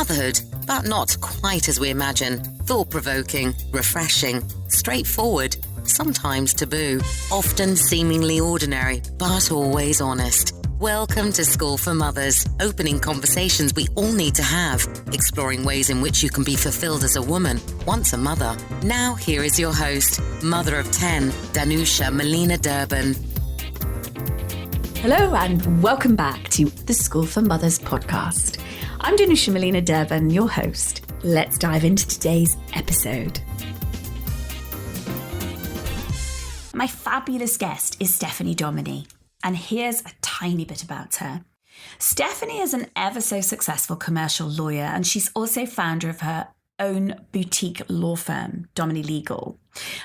Motherhood, but not quite as we imagine. Thought-provoking, refreshing, straightforward, sometimes taboo, often seemingly ordinary, but always honest. Welcome to School for Mothers, opening conversations we all need to have, exploring ways in which you can be fulfilled as a woman, once a mother. Now, here is your host, mother of 10, Danusha Melina Durban. Hello and welcome back to the School for Mothers podcast. I'm Danusha Melina Durban, your host. Let's dive into today's episode. My fabulous guest is Stephanie Dominy, and here's a tiny bit about her. Stephanie is an ever so successful commercial lawyer, and she's also founder of her own boutique law firm, Dominy Legal.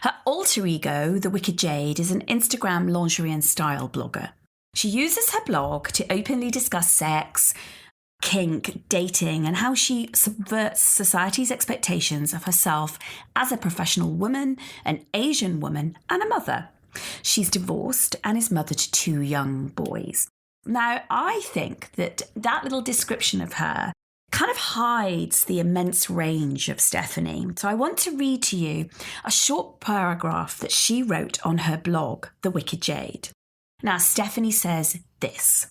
Her alter ego, the Wicked Jade, is an Instagram lingerie and style blogger. She uses her blog to openly discuss sex, kink, dating, and how she subverts society's expectations of herself as a professional woman, an Asian woman, and a mother. She's divorced and is mother to 2 young boys. Now, I think that little description of her kind of hides the immense range of Stephanie. So I want to read to you a short paragraph that she wrote on her blog, The Wicked Jade. Now, Stephanie says this: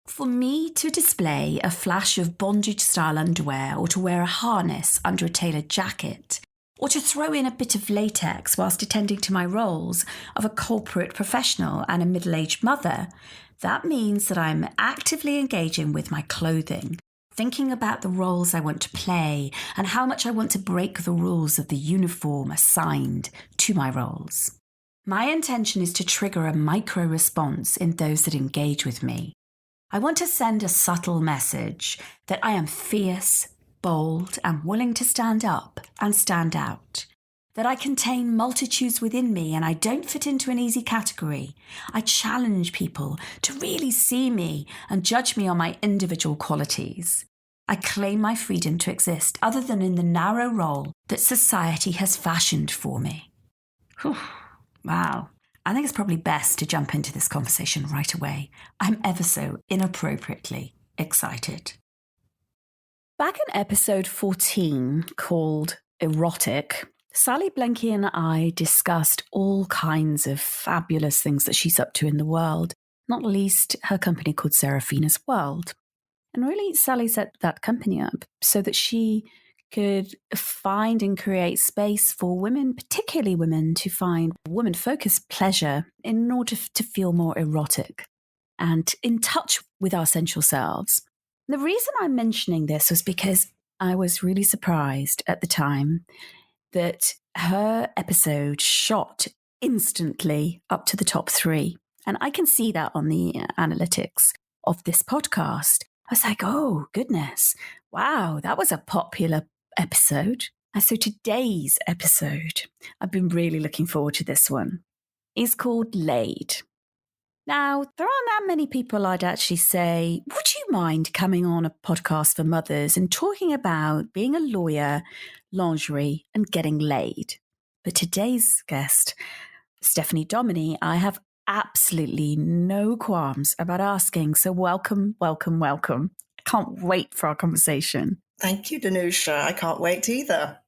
"For me to display a flash of bondage-style underwear, or to wear a harness under a tailored jacket, or to throw in a bit of latex whilst attending to my roles of a corporate professional and a middle-aged mother, that means that I'm actively engaging with my clothing, thinking about the roles I want to play and how much I want to break the rules of the uniform assigned to my roles. My intention is to trigger a micro response in those that engage with me. I want to send a subtle message that I am fierce, bold, and willing to stand up and stand out. That I contain multitudes within me and I don't fit into an easy category. I challenge people to really see me and judge me on my individual qualities. I claim my freedom to exist other than in the narrow role that society has fashioned for me." Whew. Wow. I think it's probably best to jump into this conversation right away. I'm ever so inappropriately excited. Back in episode 14, called Erotic, Sally Blenky and I discussed all kinds of fabulous things that she's up to in the world, not least her company called Seraphina's World. And really, Sally set that company up so that she could find and create space for women, particularly women, to find woman-focused pleasure in order to feel more erotic and in touch with our sensual selves. The reason I'm mentioning this was because I was really surprised at the time that her episode shot instantly up to the top 3. And I can see that on the analytics of this podcast. I was like, oh, goodness. Wow, that was a popular episode. And so today's episode, I've been really looking forward to this one, is called Laid. Now, there aren't that many people I'd actually say, would you mind coming on a podcast for mothers and talking about being a lawyer, lingerie, and getting laid? But today's guest, Stephanie Dominy, I have absolutely no qualms about asking. So welcome, welcome, welcome. I can't wait for our conversation. Thank you, Danusha. I can't wait either.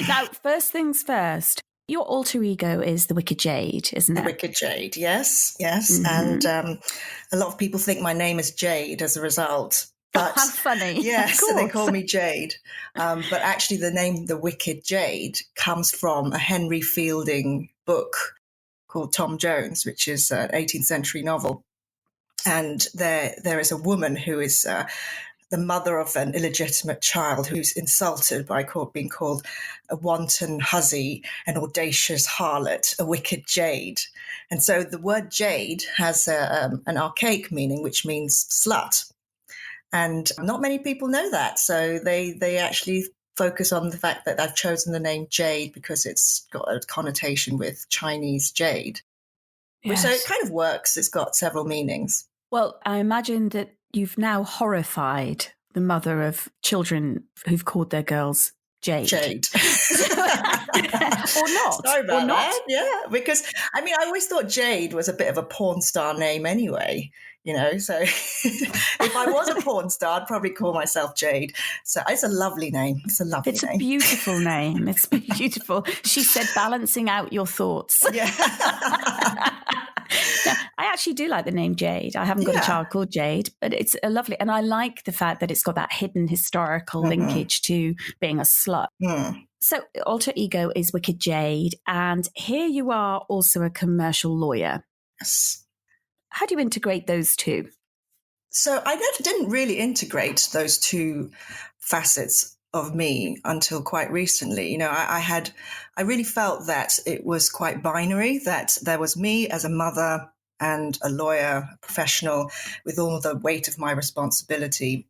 Now, first things first, your alter ego is the Wicked Jade, isn't it? The Wicked Jade, yes. Mm-hmm. And a lot of people think my name is Jade as a result. But, how funny. Yes, so they call me Jade. But actually the name The Wicked Jade comes from a Henry Fielding book called Tom Jones, which is an 18th century novel. And there is a woman who is the mother of an illegitimate child who's insulted by being called a wanton hussy, an audacious harlot, a wicked jade. And so the word jade has an archaic meaning, which means slut. And not many people know that. So they actually focus on the fact that I've chosen the name Jade because it's got a connotation with Chinese jade. Yes. So it kind of works. It's got several meanings. Well, I imagine that you've now horrified the mother of children who've called their girls Jade. Jade. Or not. Sorry about or not. that. Yeah, because I mean, I always thought Jade was a bit of a porn star name anyway. So if I was a porn star, I'd probably call myself Jade. So it's a lovely name. It's a lovely It's name. a beautiful name. It's beautiful. She said, balancing out your thoughts. Yeah. Yeah, I actually do like the name Jade. I haven't got a child called Jade, but it's a lovely, and I like the fact that it's got that hidden historical linkage to being a slut. So alter ego is Wicked Jade, and here you are also a commercial lawyer. Yes. How do you integrate those two? So I didn't really integrate those two facets of me until quite recently. I really felt that it was quite binary, that there was me as a mother and a lawyer, a professional, with all the weight of my responsibility,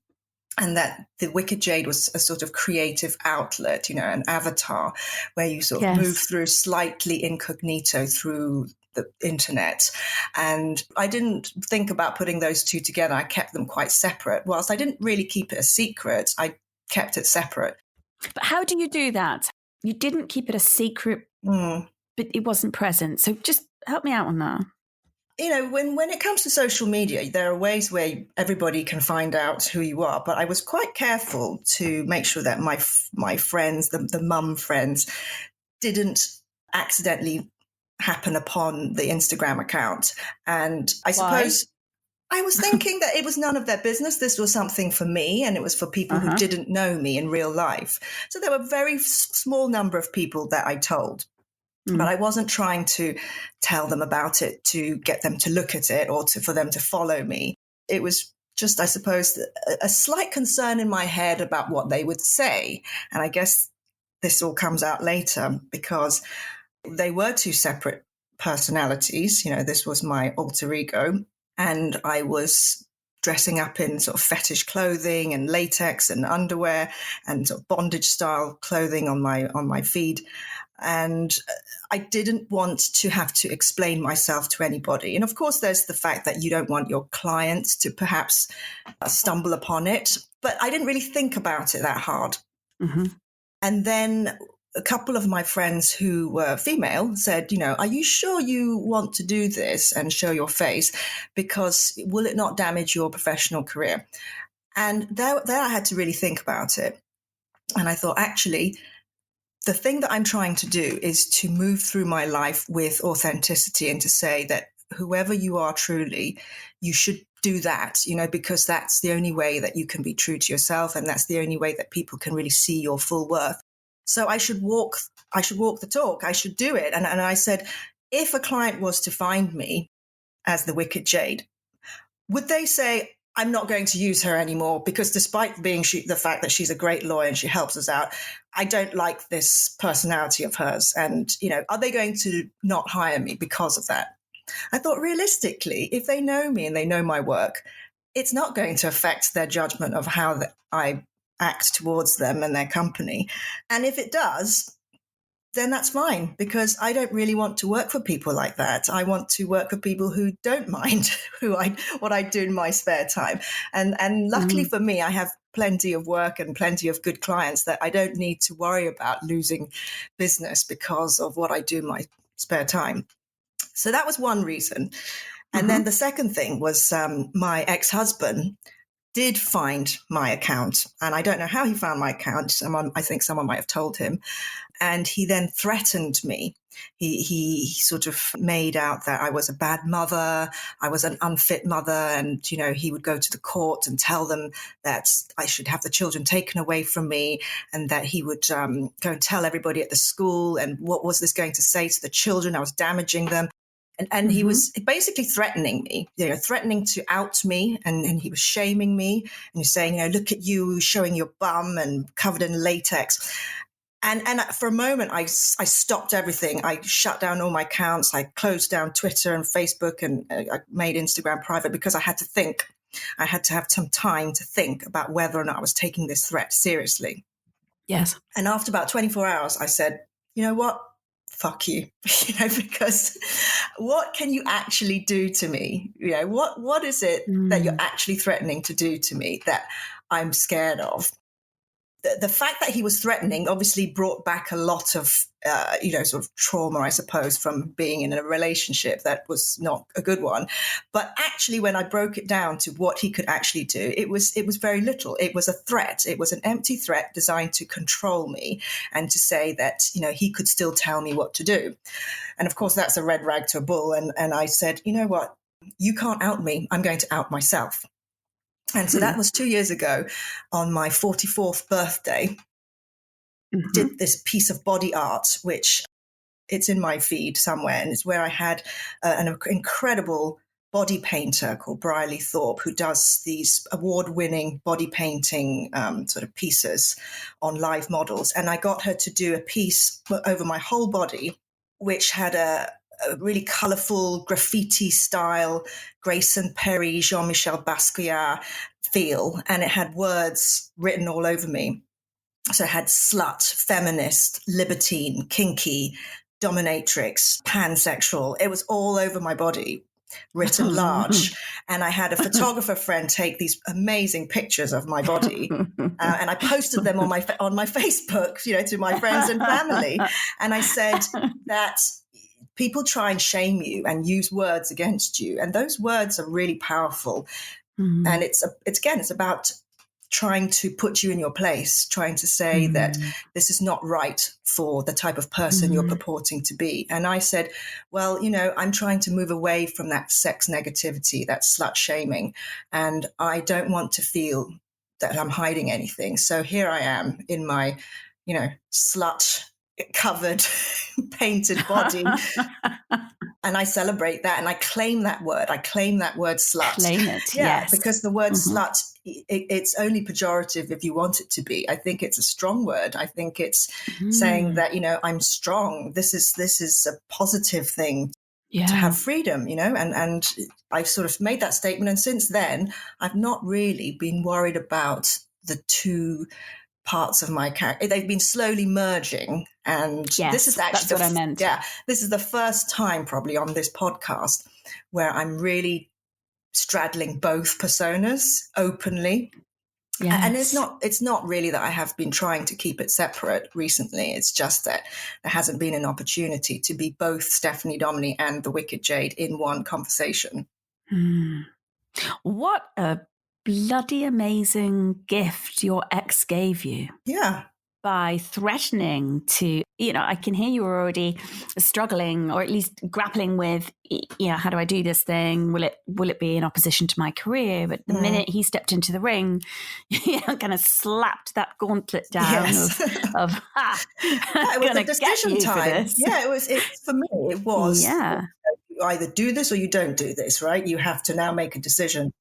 and that the Wicked Jade was a sort of creative outlet, an avatar where you sort of move through slightly incognito through the internet. And I didn't think about putting those two together. I kept them quite separate. Whilst I didn't really keep it a secret, I kept it separate. But how do you do that? You didn't keep it a secret, but it wasn't present. So just help me out on that. When it comes to social media, there are ways where everybody can find out who you are. But I was quite careful to make sure that my friends, the mum friends, didn't accidentally happen upon the Instagram account. And I suppose I was thinking that it was none of their business. This was something for me, and it was for people who didn't know me in real life. So there were a very small number of people that I told. But I wasn't trying to tell them about it to get them to look at it or for them to follow me. It was just, I suppose, a slight concern in my head about what they would say. And I guess this all comes out later because they were two separate personalities. This was my alter ego, and I was dressing up in sort of fetish clothing and latex and underwear and sort of bondage style clothing on my feed. And I didn't want to have to explain myself to anybody. And of course, there's the fact that you don't want your clients to perhaps stumble upon it. But I didn't really think about it that hard. And then a couple of my friends who were female said, are you sure you want to do this and show your face? Because will it not damage your professional career? And there I had to really think about it. And I thought, actually, the thing that I'm trying to do is to move through my life with authenticity and to say that whoever you are truly, you should do that, because that's the only way that you can be true to yourself. And that's the only way that people can really see your full worth. So I should walk the talk. I should do it. And I said, if a client was to find me as the Wicked Jade, would they say, I'm not going to use her anymore because despite being the fact that she's a great lawyer and she helps us out, I don't like this personality of hers. And, are they going to not hire me because of that? I thought realistically, if they know me and they know my work, it's not going to affect their judgment of how I act towards them and their company. And if it does, then that's fine, because I don't really want to work for people like that. I want to work for people who don't mind what I do in my spare time. And luckily for me, I have plenty of work and plenty of good clients that I don't need to worry about losing business because of what I do in my spare time. So that was one reason. And then the second thing was my ex-husband did find my account. And I don't know how he found my account. I think someone might have told him. And he then threatened me. He sort of made out that I was a bad mother, I was an unfit mother, and, he would go to the court and tell them that I should have the children taken away from me, and that he would go and tell everybody at the school, and what was this going to say to the children? I was damaging them. And he was basically threatening me, threatening to out me, and he was shaming me, and he was saying, look at you showing your bum and covered in latex. And for a moment, I stopped everything. I shut down all my accounts. I closed down Twitter and Facebook, and I made Instagram private because I had to think. I had to have some time to think about whether or not I was taking this threat seriously. Yes. And after about 24 hours, I said, you know what? Fuck you, because what can you actually do to me? What is it that you're actually threatening to do to me that I'm scared of? the fact that he was threatening obviously brought back a lot of, sort of trauma, I suppose, from being in a relationship that was not a good one. But actually, when I broke it down to what he could actually do, it was very little. It was a threat. It was an empty threat designed to control me and to say that, he could still tell me what to do. And of course, that's a red rag to a bull. And I said, you know what? You can't out me. I'm going to out myself. And so that was 2 years ago on my 44th birthday. Did this piece of body art, which it's in my feed somewhere. And it's where I had an incredible body painter called Briley Thorpe, who does these award-winning body painting sort of pieces on live models. And I got her to do a piece over my whole body, which had a really colourful graffiti style, Grayson Perry, Jean-Michel Basquiat feel. And it had words written all over me. So it had slut, feminist, libertine, kinky, dominatrix, pansexual. It was all over my body, written large. And I had a photographer friend take these amazing pictures of my body. And I posted them on my Facebook, to my friends and family. And I said that people try and shame you and use words against you. And those words are really powerful. And it's about trying to put you in your place, trying to say that this is not right for the type of person you're purporting to be. And I said, well, I'm trying to move away from that sex negativity, that slut shaming. And I don't want to feel that I'm hiding anything. So here I am in my, slut covered, painted body. And I celebrate that and I claim that word. I claim that word slut. Claim it, yeah, yes. Because the word slut, it's only pejorative if you want it to be. I think it's a strong word. I think it's saying that, I'm strong. This is a positive thing to have freedom, and I've sort of made that statement. And since then, I've not really been worried about the two parts of my character. They've been slowly merging. And this is actually that's what I meant. Yeah, this is the first time probably on this podcast where I'm really straddling both personas openly. Yes. And it's not really that I have been trying to keep it separate recently. It's just that there hasn't been an opportunity to be both Stephanie Dominy and the Wicked Jade in one conversation. What a bloody amazing gift your ex gave you. Yeah. By threatening to, I can hear you were already struggling or at least grappling with, how do I do this thing? Will it be in opposition to my career? But the minute he stepped into the ring, kind of slapped that gauntlet down of it was a decision time. Yeah, it was. For me, it was. Yeah. You either do this or you don't do this, right? You have to now make a decision.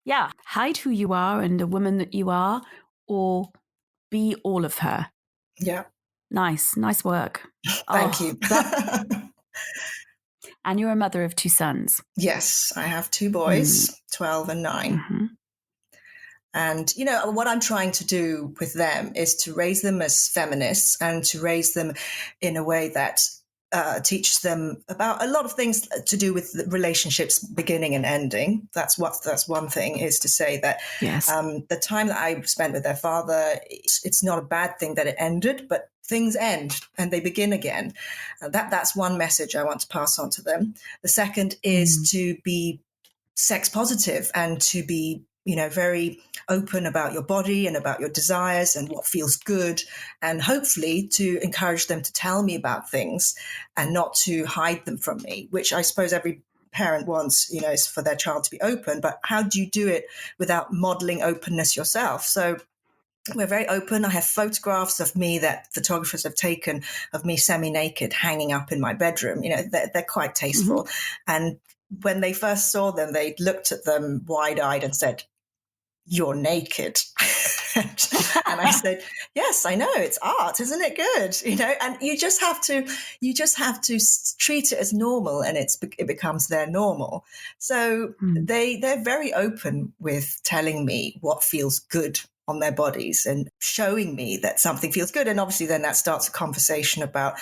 Yeah. Hide who you are and the woman that you are, or be all of her. Yeah. Nice work. Thank you. And you're a mother of 2 sons. Yes, I have 2 boys, 12 and 9. And, what I'm trying to do with them is to raise them as feminists and to raise them in a way that teaches them about a lot of things to do with relationships beginning and ending. That's one thing, is to say that the time that I spent with their father, it's not a bad thing that it ended, but things end and they begin again. That's one message I want to pass on to them. The second is to be sex positive and to be very open about your body and about your desires and what feels good, and hopefully to encourage them to tell me about things and not to hide them from me, which I suppose every parent wants, is for their child to be open. But how do you do it without modeling openness yourself? So we're very open. I have photographs of me that photographers have taken of me semi-naked hanging up in my bedroom. They're quite tasteful. And when they first saw them, they looked at them wide-eyed and said, "You're naked." And I said, "Yes, I know, it's art, isn't it good?" And you just have to treat it as normal, and it becomes their normal. So they're very open with telling me what feels good on their bodies and showing me that something feels good. And obviously then that starts a conversation about,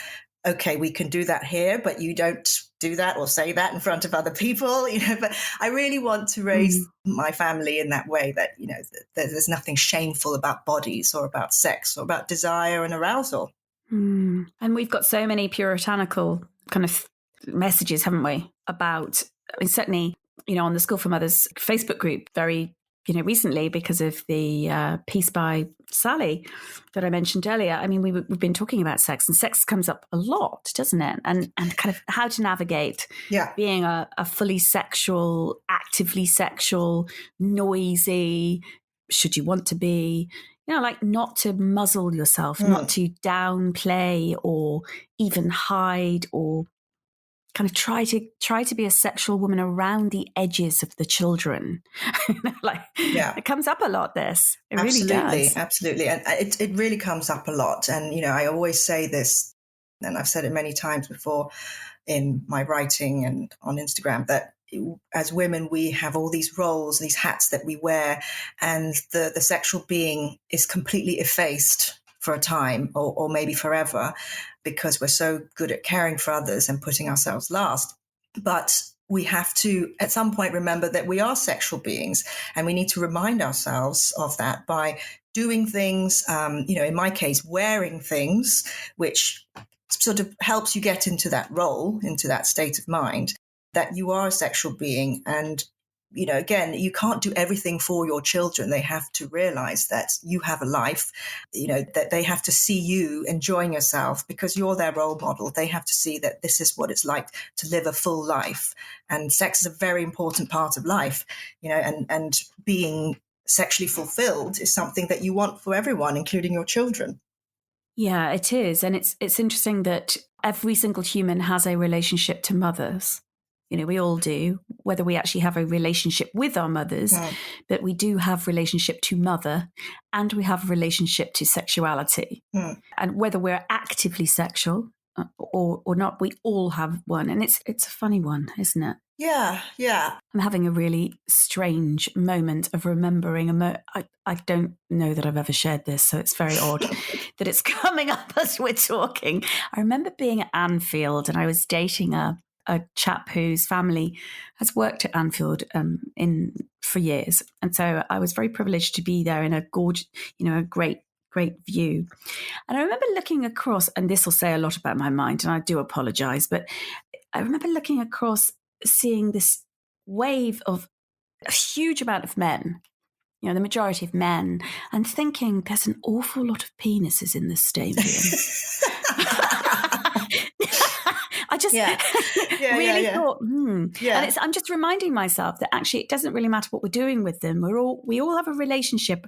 okay, we can do that here, but you don't do that or say that in front of other people, but I really want to raise my family in that way that, that there's nothing shameful about bodies or about sex or about desire and arousal. And we've got so many puritanical kind of messages, haven't we, about, certainly, on the School for Mothers Facebook group very, recently, because of the piece by Sally that I mentioned earlier. I mean, we've been talking about sex, and sex comes up a lot, doesn't it? And kind of how to navigate being a fully sexual, actively sexual, noisy, should you want to be, like not to muzzle yourself, not to downplay or even hide or kind of try to be a sexual woman around the edges of the children. It comes up a lot, this. It really does. Absolutely. And it really comes up a lot. And, I always say this, and I've said it many times before in my writing and on Instagram, that as women, we have all these roles, these hats that we wear, and the sexual being is completely effaced for a time or maybe forever, because we're so good at caring for others and putting ourselves last. But we have to, at some point, remember that we are sexual beings, and we need to remind ourselves of that by doing things, in my case, wearing things, which sort of helps you get into that role, into that state of mind, that you are a sexual being. And, again, you can't do everything for your children. They have to realize that you have a life, that they have to see you enjoying yourself because you're their role model. They have to see that this is what it's like to live a full life. And sex is a very important part of life, and being sexually fulfilled is something that you want for everyone, including your children. Yeah, it is. And it's interesting that every single human has a relationship to mothers. We all do, whether we actually have a relationship with our mothers, but we do have relationship to mother, and we have a relationship to sexuality. And whether we're actively sexual or not, we all have one. And it's a funny one, isn't it? Yeah. I'm having a really strange moment of remembering I don't know that I've ever shared this, so it's very odd that it's coming up as we're talking. I remember being at Anfield, and I was dating a chap whose family has worked at Anfield for years. And so I was very privileged to be there in a gorgeous, a great view. And I remember looking across, and this will say a lot about my mind, and I do apologize, but I remember looking across, seeing this wave of a huge amount of men, the majority of men, and thinking there's an awful lot of penises in this stadium. I just really thought, And I'm just reminding myself that actually it doesn't really matter what we're doing with them. We all have a relationship,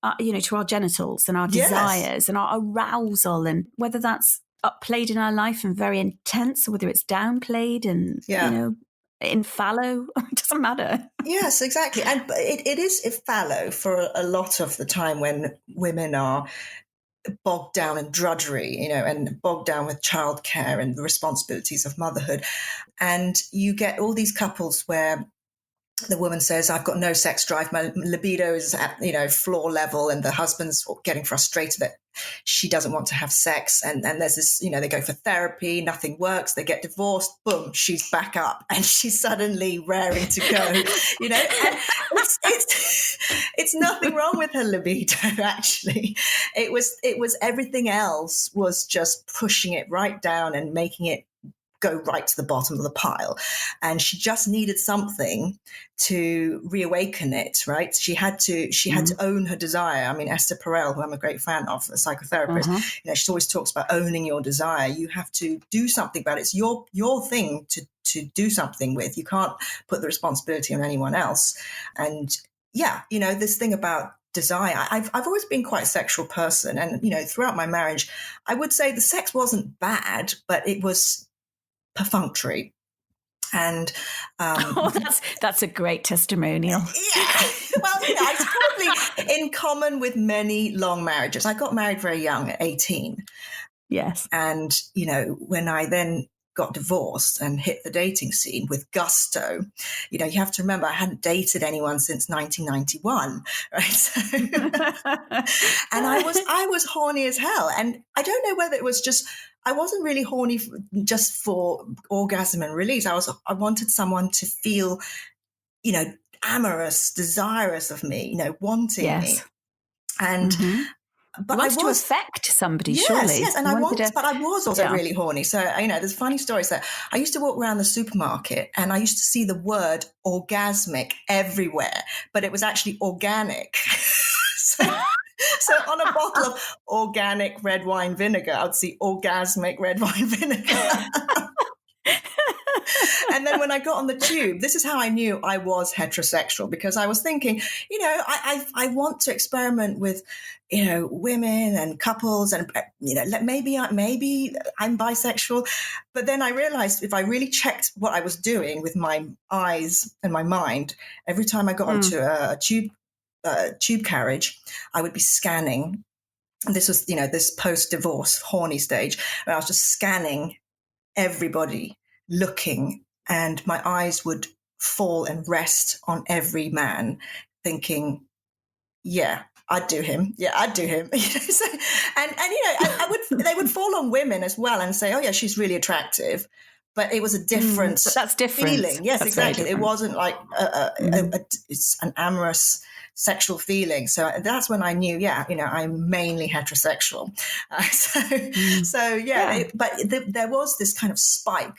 to our genitals and our desires and our arousal, and whether that's upplayed in our life and very intense, or whether it's downplayed and, in fallow, it doesn't matter. Yes, exactly. And it is fallow for a lot of the time when women are bogged down in drudgery, and bogged down with childcare and the responsibilities of motherhood. And you get all these couples where the woman says, I've got no sex drive, my libido is at, floor level, and the husband's getting frustrated that she doesn't want to have sex. And there's this, they go for therapy, nothing works, they get divorced, boom, she's back up and she's suddenly raring to go, and it's nothing wrong with her libido, actually. It was everything else was just pushing it right down and making it go right to the bottom of the pile. And she just needed something to reawaken it, right? She had to own her desire. I mean, Esther Perel, who I'm a great fan of, a psychotherapist, she always talks about owning your desire. You have to do something about it. It's your thing to do something with. You can't put the responsibility on anyone else. And this thing about desire, I've always been quite a sexual person. And, throughout my marriage, I would say the sex wasn't bad, but it was perfunctory. And that's a great testimonial. Yeah. Well, it's probably in common with many long marriages. I got married very young at 18. Yes. And, when I then got divorced and hit the dating scene with gusto. You know, you have to remember I hadn't dated anyone since 1991, right? So, and I was horny as hell. And I don't know whether it was just, I wasn't really horny just for orgasm and release. I wanted someone to feel, you know, amorous, desirous of me, you know, wanting me. And but I was to affect somebody, surely. Yes, and but I was also really horny. So, you know, there's funny stories that I used to walk around the supermarket and I used to see the word orgasmic everywhere, but it was actually organic. So on a bottle of organic red wine vinegar, I would see orgasmic red wine vinegar. And then when I got on the tube, this is how I knew I was heterosexual, because I was thinking, you know, I want to experiment with, you know, women and couples, and, you know, maybe I'm bisexual. But then I realized if I really checked what I was doing with my eyes and my mind, every time I got onto a tube carriage, I would be scanning. And this was, you know, this post-divorce horny stage where I was just scanning everybody, looking, and my eyes would fall and rest on every man, thinking, yeah, I'd do him. Yeah, I'd do him. So, and you know, they would fall on women as well and say, oh yeah, she's really attractive. But it was a different that's different feeling. Yes, that's exactly. It wasn't like it's an amorous sexual feeling. So that's when I knew, yeah, you know, I'm mainly heterosexual. There was this kind of spike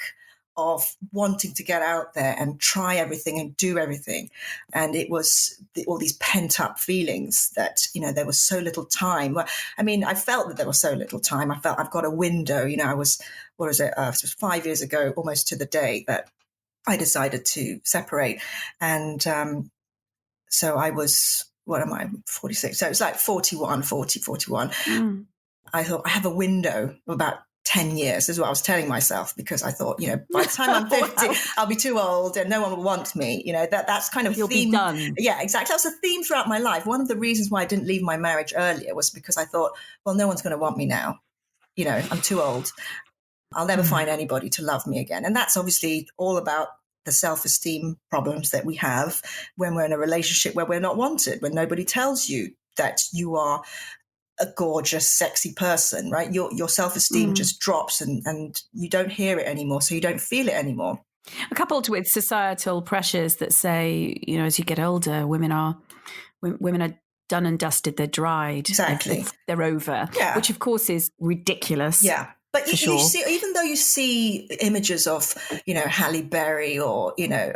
of wanting to get out there and try everything and do everything. And it was all these pent up feelings that, you know, there was so little time. Well, I mean, I felt that there was so little time. I felt I've got a window, you know, it was 5 years ago, almost to the day, that I decided to separate. And so I was, what am I, 46? So it's like 41. I thought I have a window of about 10 years, is what I was telling myself, because I thought, you know, by the time I'm 50, I'll be too old and no one will want me. You know, that's kind of You'll theme. Be done. Yeah, exactly. That was a theme throughout my life. One of the reasons why I didn't leave my marriage earlier was because I thought, well, no one's going to want me now. You know, I'm too old. I'll never find anybody to love me again. And that's obviously all about the self-esteem problems that we have when we're in a relationship where we're not wanted, when nobody tells you that you are a gorgeous, sexy person, right? Your self-esteem just drops and you don't hear it anymore, so you don't feel it anymore. Coupled with societal pressures that say, you know, as you get older, women are done and dusted, they're dried. Exactly. They're over, which of course is ridiculous. Yeah. But you see, even though you see images of, you know, Halle Berry or, you know,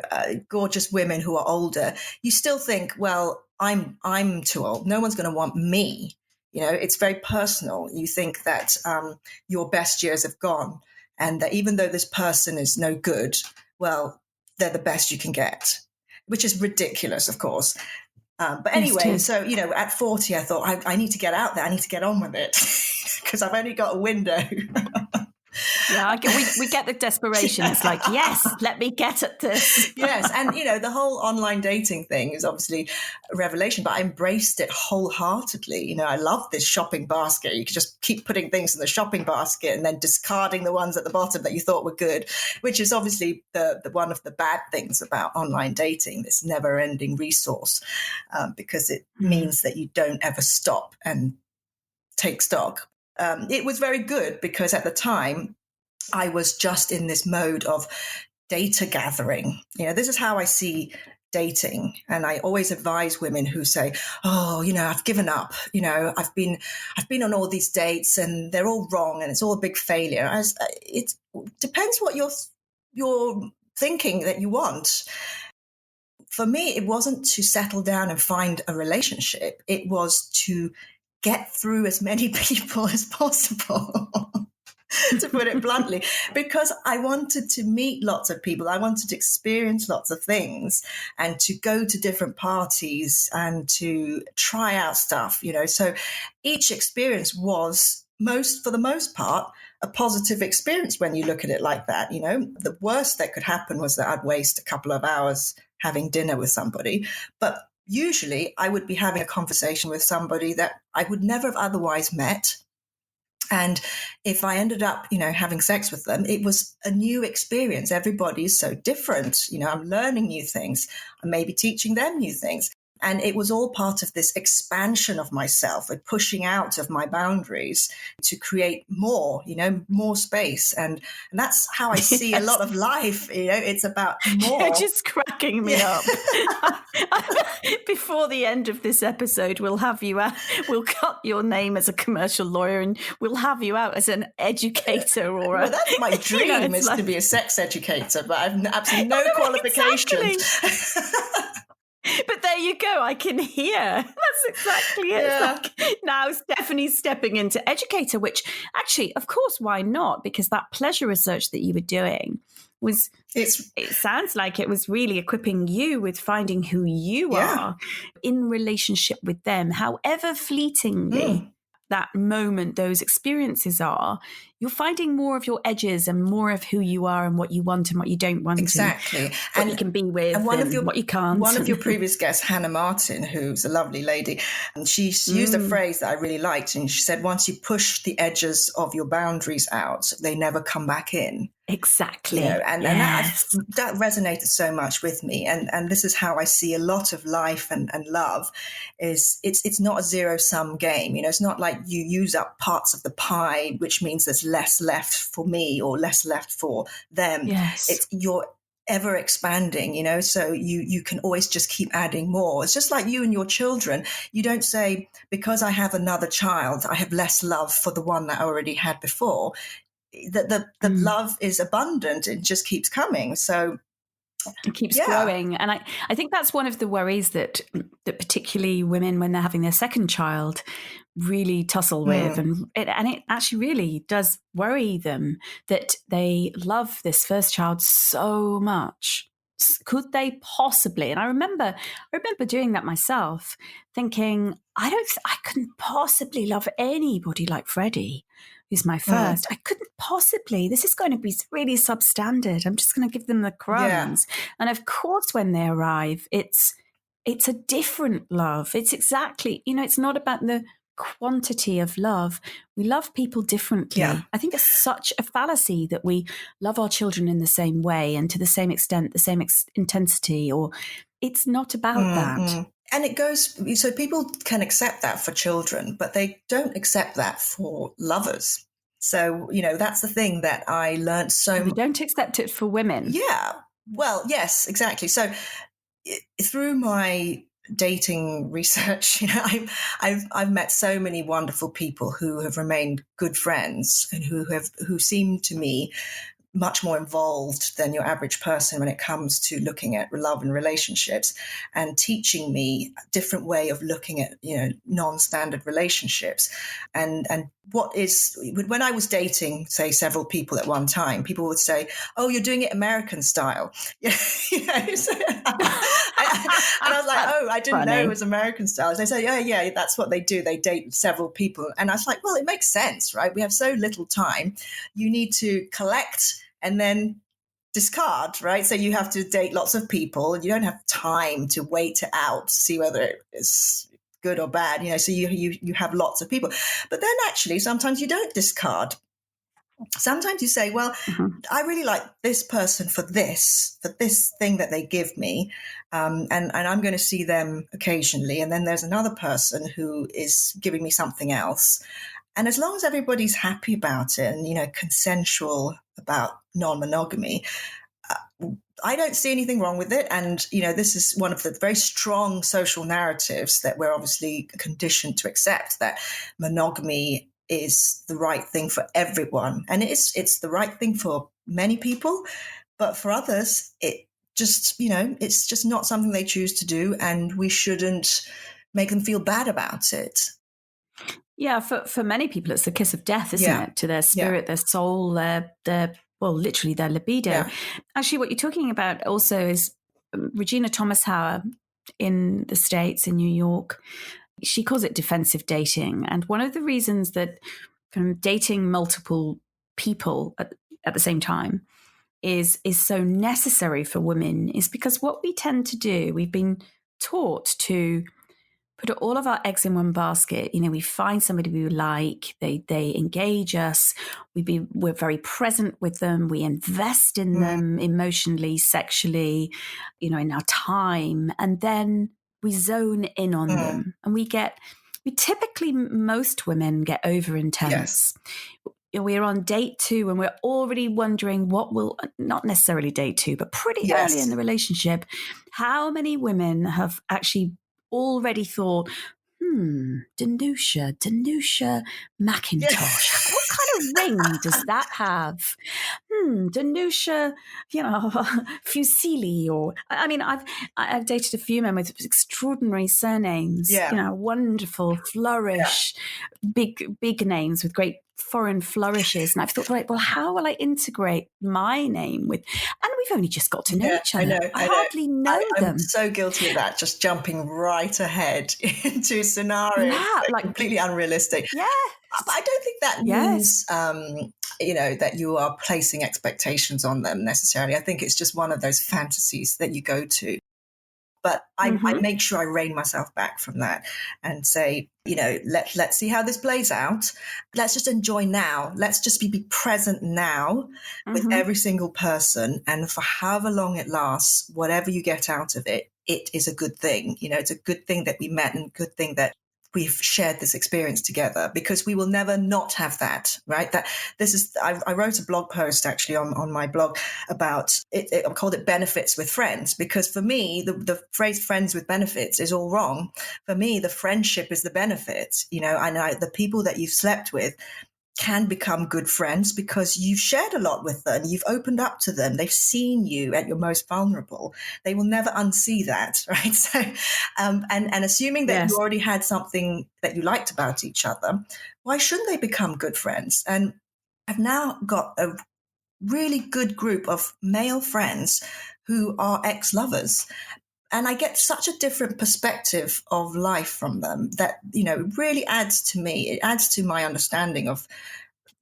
gorgeous women who are older, you still think, well, I'm too old. No one's going to want me. You know, it's very personal. You think that your best years have gone, and that even though this person is no good, well, they're the best you can get, which is ridiculous, of course. But anyway, so, you know, at 40, I thought, I need to get out there. I need to get on with it because I've only got a window. Yeah, we get the desperation. It's like, yes, let me get at this. Yes. And, you know, the whole online dating thing is obviously a revelation, but I embraced it wholeheartedly. You know, I love this shopping basket. You could just keep putting things in the shopping basket and then discarding the ones at the bottom that you thought were good, which is obviously the one of the bad things about online dating, this never-ending resource, because it means that you don't ever stop and take stock. It was very good because at the time I was just in this mode of data gathering. You know, this is how I see dating. And I always advise women who say, oh, you know, I've given up. You know, I've been on all these dates and they're all wrong and it's all a big failure. It depends what you're thinking that you want. For me, it wasn't to settle down and find a relationship. It was to get through as many people as possible, to put it bluntly, because I wanted to meet lots of people. I wanted to experience lots of things and to go to different parties and to try out stuff, you know. So each experience was, for the most part, a positive experience when you look at it like that. You know, the worst that could happen was that I'd waste a couple of hours having dinner with somebody, but usually I would be having a conversation with somebody that I would never have otherwise met. And if I ended up, having sex with them, it was a new experience. Everybody is so different. I'm learning new things. I may be teaching them new things. And it was all part of this expansion of myself and pushing out of my boundaries to create more, more space. And that's how I see a lot of life. It's about more. You're just cracking me up. Before the end of this episode, we'll have you out. We'll cut your name as a commercial lawyer and we'll have you out as an educator or well, that's my dream is to be a sex educator, but I've absolutely no qualifications. Exactly. But there you go. I can hear. That's exactly it. Yeah. It's like now Stephanie's stepping into educator, which actually, of course, why not? Because that pleasure research that you were doing it sounds like it was really equipping you with finding who you are in relationship with them, however fleetingly that moment, those experiences are, you're finding more of your edges and more of who you are and what you want and what you don't want. Exactly. And you can be with and what you can't. One of your previous guests, Hannah Martin, who's a lovely lady, and she used a phrase that I really liked. And she said, once you push the edges of your boundaries out, they never come back in. Exactly. And that resonated so much with me. And this is how I see a lot of life and love is it's not a zero-sum game. It's not like you use up parts of the pie, which means there's less left for me or less left for them. Yes. You're ever expanding, so you can always just keep adding more. It's just like you and your children. You don't say, because I have another child, I have less love for the one that I already had before. The love is abundant. It just keeps coming. So it keeps growing. And I think that's one of the worries that particularly women, when they're having their second child, really tussle with. And it actually really does worry them that they love this first child so much. Could they possibly? And I remember doing that myself, thinking, I couldn't possibly love anybody like Freddie, who's my first. I couldn't possibly. This is going to be really substandard. I'm just going to give them the crumbs. Yeah. And of course, when they arrive, it's a different love. It's exactly, it's not about the quantity of love. We love people differently. Yeah. I think it's such a fallacy that we love our children in the same way and to the same extent, the same intensity, or it's not about that. And it goes, so people can accept that for children, but they don't accept that for lovers. So, that's the thing that I learned so much. We don't accept it for women. Yeah. Well, yes, exactly. So through my dating research, I've met so many wonderful people who have remained good friends and who seem to me much more involved than your average person when it comes to looking at love and relationships and teaching me a different way of looking at, non-standard relationships. And what is, when I was dating, say, several people at one time, people would say, oh, you're doing it American style. And I was like, oh, I didn't know it was American style. They say, yeah, that's what they do. They date several people. And I was like, well, it makes sense, right? We have so little time. You need to collect and then discard, right? So you have to date lots of people and you don't have time to wait it out to see whether it's good or bad, so you have lots of people. But then actually sometimes you don't discard. Sometimes you say, well, I really like this person for this thing that they give me. And I'm going to see them occasionally. And then there's another person who is giving me something else. And as long as everybody's happy about it and, consensual about non-monogamy, I don't see anything wrong with it. And, this is one of the very strong social narratives that we're obviously conditioned to accept, that monogamy is the right thing for everyone. And it's the right thing for many people. But for others, it just, it's just not something they choose to do. And we shouldn't make them feel bad about it. Yeah, for many people, it's the kiss of death, isn't it? To their spirit, their soul, literally their libido. Yeah. Actually, what you're talking about also is Regina Thomas Hauer in the States, in New York. She calls it defensive dating. And one of the reasons that kind of dating multiple people at the same time is so necessary for women is because what we tend to do, we've been taught to put all of our eggs in one basket. We find somebody we like, they engage us, we're very present with them, we invest in them emotionally, sexually, in our time, and then we zone in on them, and we typically, most women get over intense. Yes. We're on date 2 and we're already wondering not necessarily date 2, but pretty early in the relationship, how many women have actually already thought, Danusha McIntosh. What kind of ring does that have? Danusha, Fusili, or I've dated a few men with extraordinary surnames. Wonderful flourish, big names with great foreign flourishes, and I've thought, right, well, how will I integrate my name with? And we've only just got to know each other. I hardly know them. I'm so guilty of that, just jumping right ahead into scenarios like completely unrealistic. Yeah, but I don't think that means that you are placing expectations on them necessarily. I think it's just one of those fantasies that you go to. But I make sure I rein myself back from that and say, let's see how this plays out. Let's just enjoy now. Let's just be present now with every single person. And for however long it lasts, whatever you get out of it, it is a good thing. It's a good thing that we met and a good thing that we've shared this experience together, because we will never not have that, right? I wrote a blog post actually on my blog about it. I called it benefits with friends, because for me, the phrase friends with benefits is all wrong. For me, the friendship is the benefit, and the people that you've slept with can become good friends because you've shared a lot with them. You've opened up to them. They've seen you at your most vulnerable. They will never unsee that, right? So, and assuming that you already had something that you liked about each other, why shouldn't they become good friends? And I've now got a really good group of male friends who are ex-lovers. And I get such a different perspective of life from them that, really adds to me. It adds to my understanding of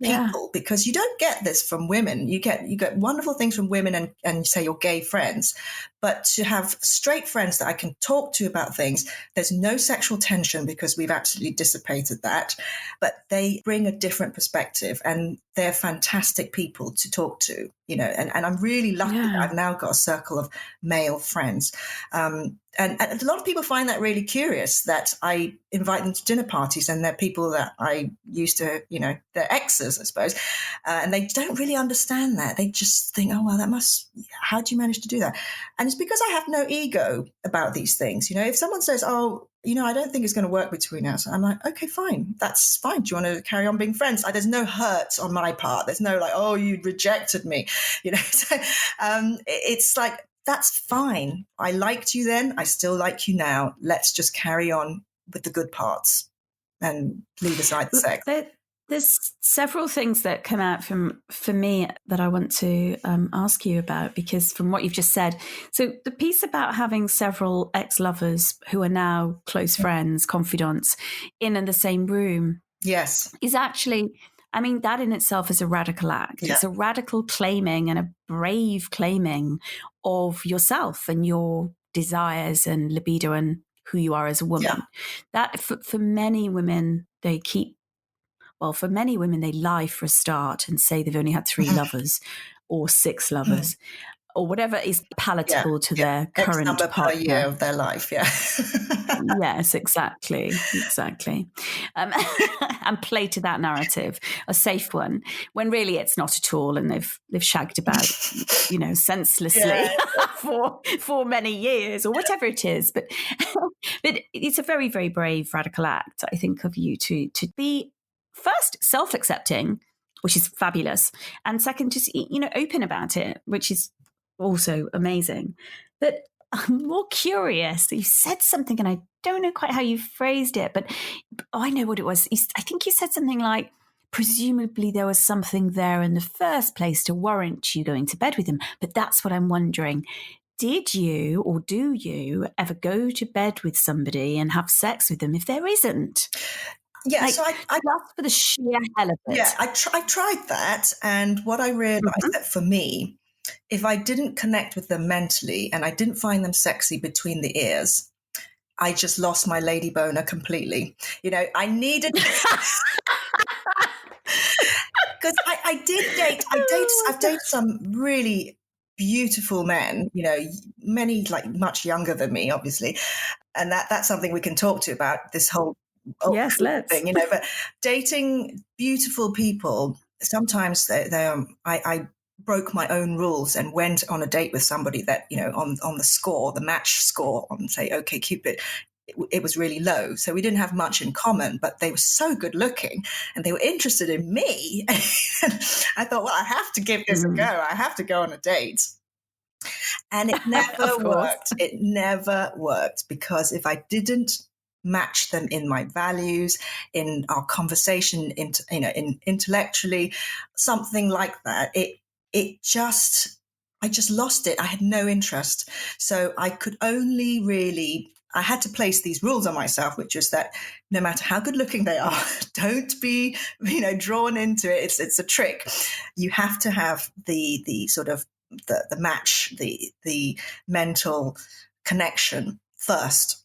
people, because you don't get this from women. You get wonderful things from women and say your gay friends, but to have straight friends that I can talk to about things, there's no sexual tension because we've absolutely dissipated that, but they bring a different perspective and they're fantastic people to talk to, and I'm really lucky that I've now got a circle of male friends. And a lot of people find that really curious that I invite them to dinner parties and they're people that I used to, they're exes, I suppose. And they don't really understand that. They just think, oh, well, how do you manage to do that? And it's because I have no ego about these things. If someone says, oh, I don't think it's going to work between us, I'm like, okay, fine. That's fine. Do you want to carry on being friends? There's no hurt on my part. There's no like, oh, you rejected me, So, it's like, that's fine. I liked you then. I still like you now. Let's just carry on with the good parts and leave aside the sex. There's several things that come out for me that I want to ask you about, because from what you've just said, so the piece about having several ex-lovers who are now close friends, confidants, in the same room, is actually, that in itself is a radical act. Yeah. It's a radical claiming and a brave claiming of yourself and your desires and libido and who you are as a woman. Yeah. That for many women, they lie for a start and say they've only had 3 lovers or 6 lovers or whatever is palatable to their current number partner. Per year of their life, Yes, exactly. And play to that narrative, a safe one, when really it's not at all, and they've shagged about, senselessly for many years or whatever it is. But it's a very, very brave, radical act, I think, of you to be first self-accepting, which is fabulous, and second, just open about it, which is also amazing. But I'm more curious. You said something, and I don't know quite how you phrased it, but I know what it was. I think you said something like, presumably there was something there in the first place to warrant you going to bed with him. But that's what I'm wondering. Did you or do you ever go to bed with somebody and have sex with them if there isn't? Yeah, so I just for the sheer hell of it. Yeah, I tried that, and what I realized that for me, if I didn't connect with them mentally and I didn't find them sexy between the ears, I just lost my lady boner completely. I needed because I've dated some really beautiful men, many like much younger than me, obviously. And that's something we can talk to about this whole Yes, let's. thing, but dating beautiful people, sometimes I broke my own rules and went on a date with somebody that, on the match score on, say, OkCupid, it was really low. So we didn't have much in common, but they were so good looking and they were interested in me. I thought, well, I have to give this a go. I have to go on a date. And it never worked. It never worked, because if I didn't match them in my values, in our conversation, intellectually, something like that, I just lost it. I had no interest. So I could only I had to place these rules on myself, which is that no matter how good looking they are, don't be, drawn into it. It's a trick. You have to have the sort of the match, the mental connection first.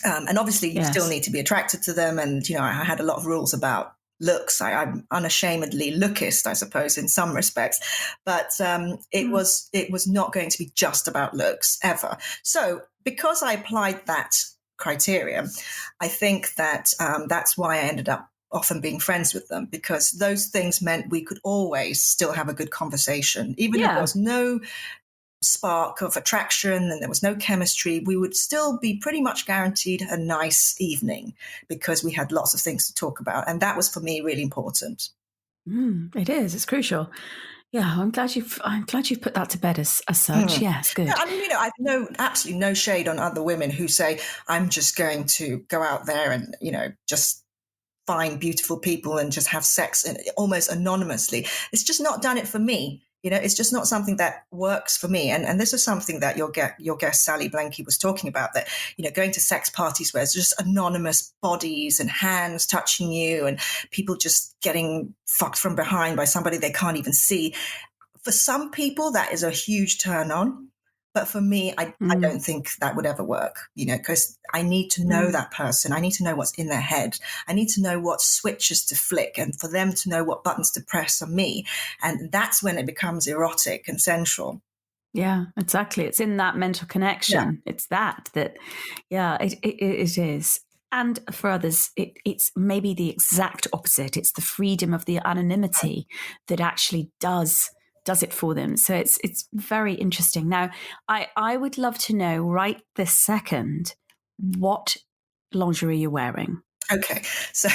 And obviously you still need to be attracted to them. And, I had a lot of rules about looks. I'm unashamedly lookist, I suppose, in some respects, but it was not going to be just about looks ever. So because I applied that criteria, I think that that's why I ended up often being friends with them, because those things meant we could always still have a good conversation, even if there was no spark of attraction and there was no chemistry. We would still be pretty much guaranteed a nice evening because we had lots of things to talk about, and that was for me really important. It is. It's crucial. Yeah, I'm glad you've put that to bed as such. Yes, good. No, I mean, I've absolutely no shade on other women who say, I'm just going to go out there and, just find beautiful people and just have sex almost anonymously. It's just not done it for me. It's just not something that works for me. And this is something that your guest, Sally Blanky, was talking about, that, going to sex parties where it's just anonymous bodies and hands touching you and people just getting fucked from behind by somebody they can't even see. For some people, that is a huge turn on. But for me, I don't think that would ever work, because I need to know that person. I need to know what's in their head. I need to know what switches to flick and for them to know what buttons to press on me. And that's when it becomes erotic and sensual. Yeah, exactly. It's in that mental connection. Yeah. It's that, it is. And for others, it's maybe the exact opposite. It's the freedom of the anonymity that actually does it for them. So it's very interesting. Now, I would love to know right this second what lingerie you're wearing. Okay. So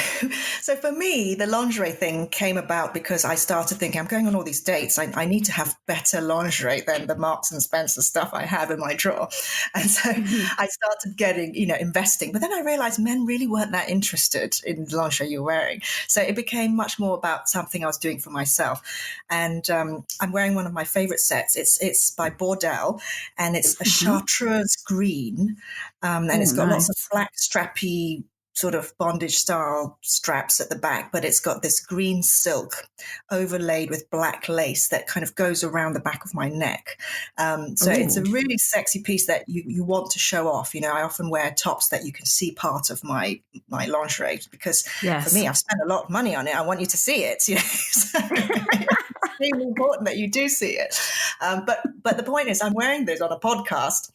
for me, the lingerie thing came about because I started thinking, I'm going on all these dates. I need to have better lingerie than the Marks and Spencer stuff I have in my drawer. And so I started getting, investing. But then I realized men really weren't that interested in the lingerie you're wearing. So it became much more about something I was doing for myself. And I'm wearing one of my favorite sets. It's by Bordel, and it's a chartreuse green. And it's got lots of black strappy sort of bondage style straps at the back, but it's got this green silk overlaid with black lace that kind of goes around the back of my neck. So it's a really sexy piece that you want to show off. I often wear tops that you can see part of my lingerie because for me, I've spent a lot of money on it. I want you to see it. So it's extremely important that you do see it. But the point is, I'm wearing this on a podcast,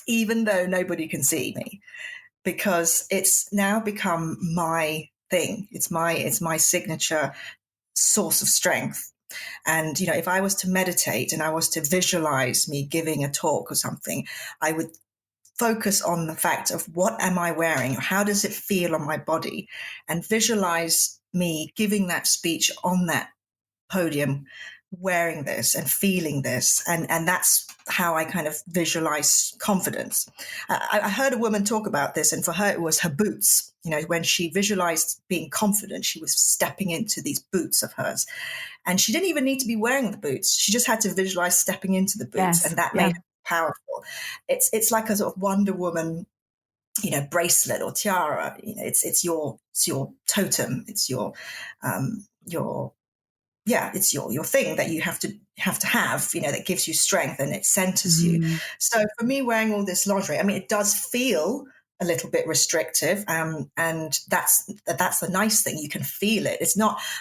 even though nobody can see me, because it's now become my thing. It's my signature source of strength. And, if I was to meditate and I was to visualize me giving a talk or something, I would focus on the fact of what am I wearing? How does it feel on my body? And visualize me giving that speech on that podium, wearing this and feeling this. And that's how I kind of visualize confidence. I heard a woman talk about this, and for her, it was her boots. When she visualized being confident, she was stepping into these boots of hers. And she didn't even need to be wearing the boots. She just had to visualize stepping into the boots. And that made it powerful. It's like a sort of Wonder Woman, bracelet or tiara. It's your totem. It's your it's your thing that you have to have, that gives you strength and it centers you. So for me, wearing all this lingerie, I mean, it does feel a little bit restrictive, and that's the nice thing. You can feel it.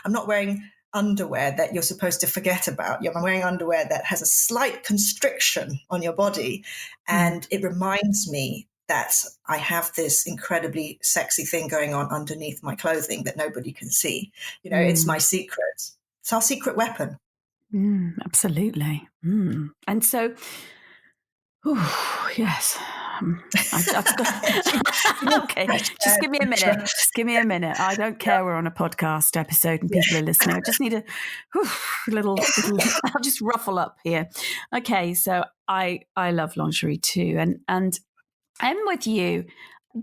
I'm not wearing underwear that you're supposed to forget about. I'm wearing underwear that has a slight constriction on your body, and it reminds me that I have this incredibly sexy thing going on underneath my clothing that nobody can see. It's my secret. It's our secret weapon. Absolutely. And so, yes. Okay, just give me a minute. Just give me a minute. I don't care. We're on a podcast episode and people are listening. I just need a little. I'll just ruffle up here. Okay, so I love lingerie too, and I'm with you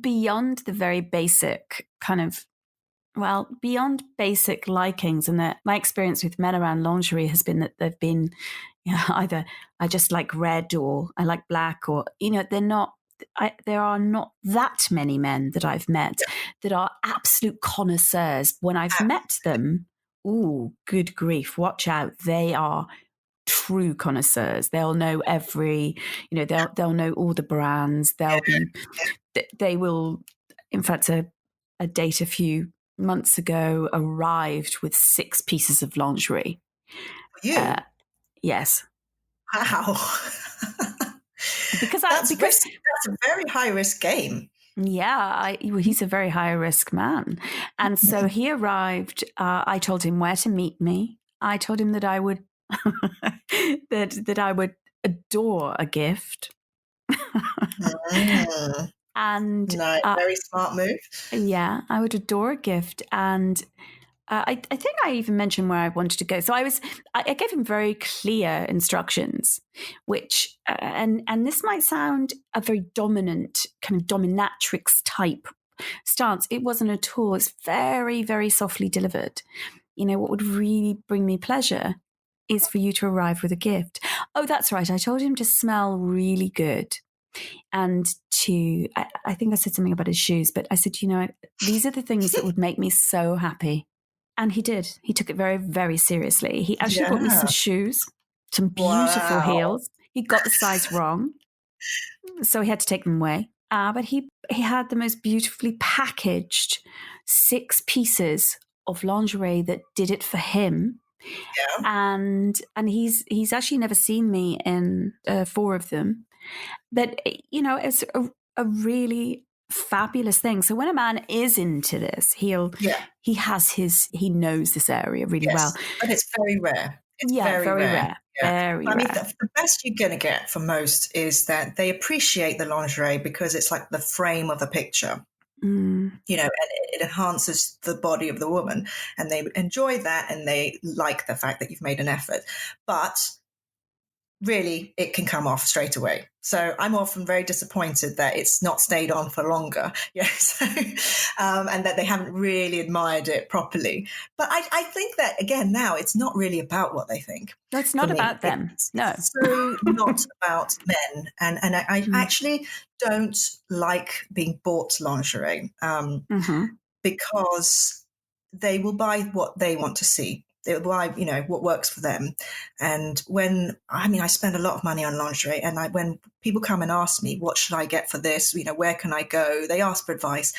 beyond the very basic kind of. Well, beyond basic likings, and that my experience with men around lingerie has been that they've been either I just like red or I like black, or there are not that many men that I've met that are absolute connoisseurs. When I've met them, good grief, watch out. They are true connoisseurs. They'll know they'll know all the brands. They will, in fact, a date a few months ago arrived with 6 pieces of lingerie. For you? Yes. Wow. That's a very high risk game. Yeah, he's a very high risk man. And so he arrived, I told him where to meet me. I told him that I would that I would adore a gift. And very smart move. Yeah, I would adore a gift. And I think I even mentioned where I wanted to go. So I gave him very clear instructions, which, and this might sound a very dominant, kind of dominatrix type stance. It wasn't at all. It's very, very softly delivered. What would really bring me pleasure is for you to arrive with a gift. Oh, that's right. I told him to smell really good. And I think I said something about his shoes, but I said, these are the things that would make me so happy. And he did. He took it very, very seriously. He actually bought me some shoes, some beautiful heels. He got the size wrong, so he had to take them away. But he had the most beautifully packaged 6 pieces of lingerie that did it for him. Yeah. And he's actually never seen me in 4 of them. But, it's a really fabulous thing. So when a man is into this, he knows this area really well. But it's very rare. It's very rare. Yeah. Very rare. Mean, the best you're going to get for most is that they appreciate the lingerie because it's like the frame of a picture. And it enhances the body of the woman, and they enjoy that, and they like the fact that you've made an effort. But really, it can come off straight away. So I'm often very disappointed that it's not stayed on for longer. Yes, and that they haven't really admired it properly. But I think that, again, now it's not really about what they think. No, it's not about them. It's so not about men. And I actually don't like being bought lingerie because they will buy what they want to see. They will buy, what works for them. And I spend a lot of money on lingerie, and when people come and ask me, what should I get for this? Where can I go? They ask for advice.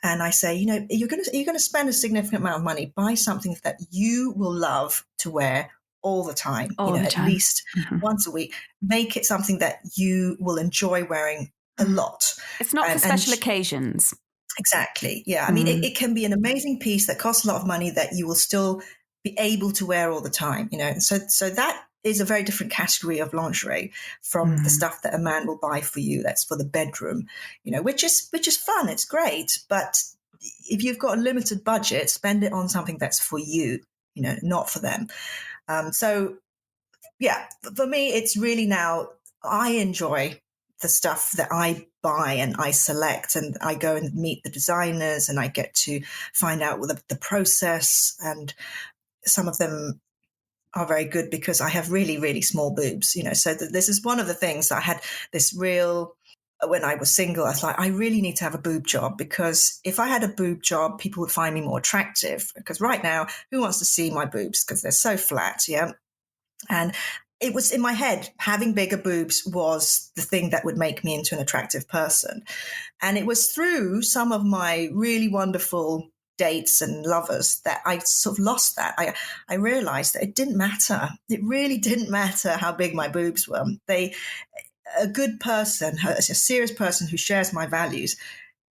And I say, you're going to spend a significant amount of money. Buy something that you will love to wear all the time, at least once a week. Make it something that you will enjoy wearing a lot. It's not for special occasions. Exactly. Yeah. I mean, it can be an amazing piece that costs a lot of money that you will still be able to wear all the time, So that is a very different category of lingerie from the stuff that a man will buy for you. That's for the bedroom, which is fun. It's great. But if you've got a limited budget, spend it on something that's for you, not for them. So yeah, for me, it's really now I enjoy the stuff that I buy and I select, and I go and meet the designers, and I get to find out the process, and some of them are very good because I have really, really small boobs, So this is one of the things that I had this real when I was single, I was like, I really need to have a boob job, because if I had a boob job, people would find me more attractive. Because right now, who wants to see my boobs? Because they're so flat, yeah. And it was in my head, having bigger boobs was the thing that would make me into an attractive person. And it was through some of my really wonderful dates and lovers that I sort of lost that. I realized that it didn't matter. It really didn't matter how big my boobs were. A good person, a serious person who shares my values,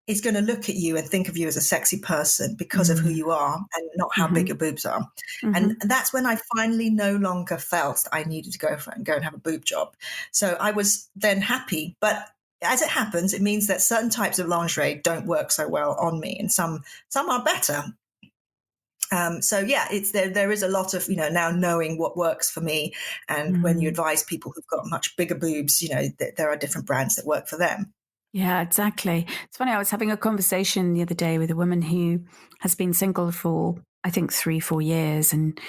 is going to look at you and think of you as a sexy person because of who you are, and not how big your boobs are. And that's when I finally no longer felt I needed to go and have a boob job. So I was then happy. But as it happens, it means that certain types of lingerie don't work so well on me, and some are better. So yeah, there is a lot of, now knowing what works for me. And when you advise people who've got much bigger boobs, there are different brands that work for them. Yeah, exactly. It's funny. I was having a conversation the other day with a woman who has been single for, I think, 3-4 years, and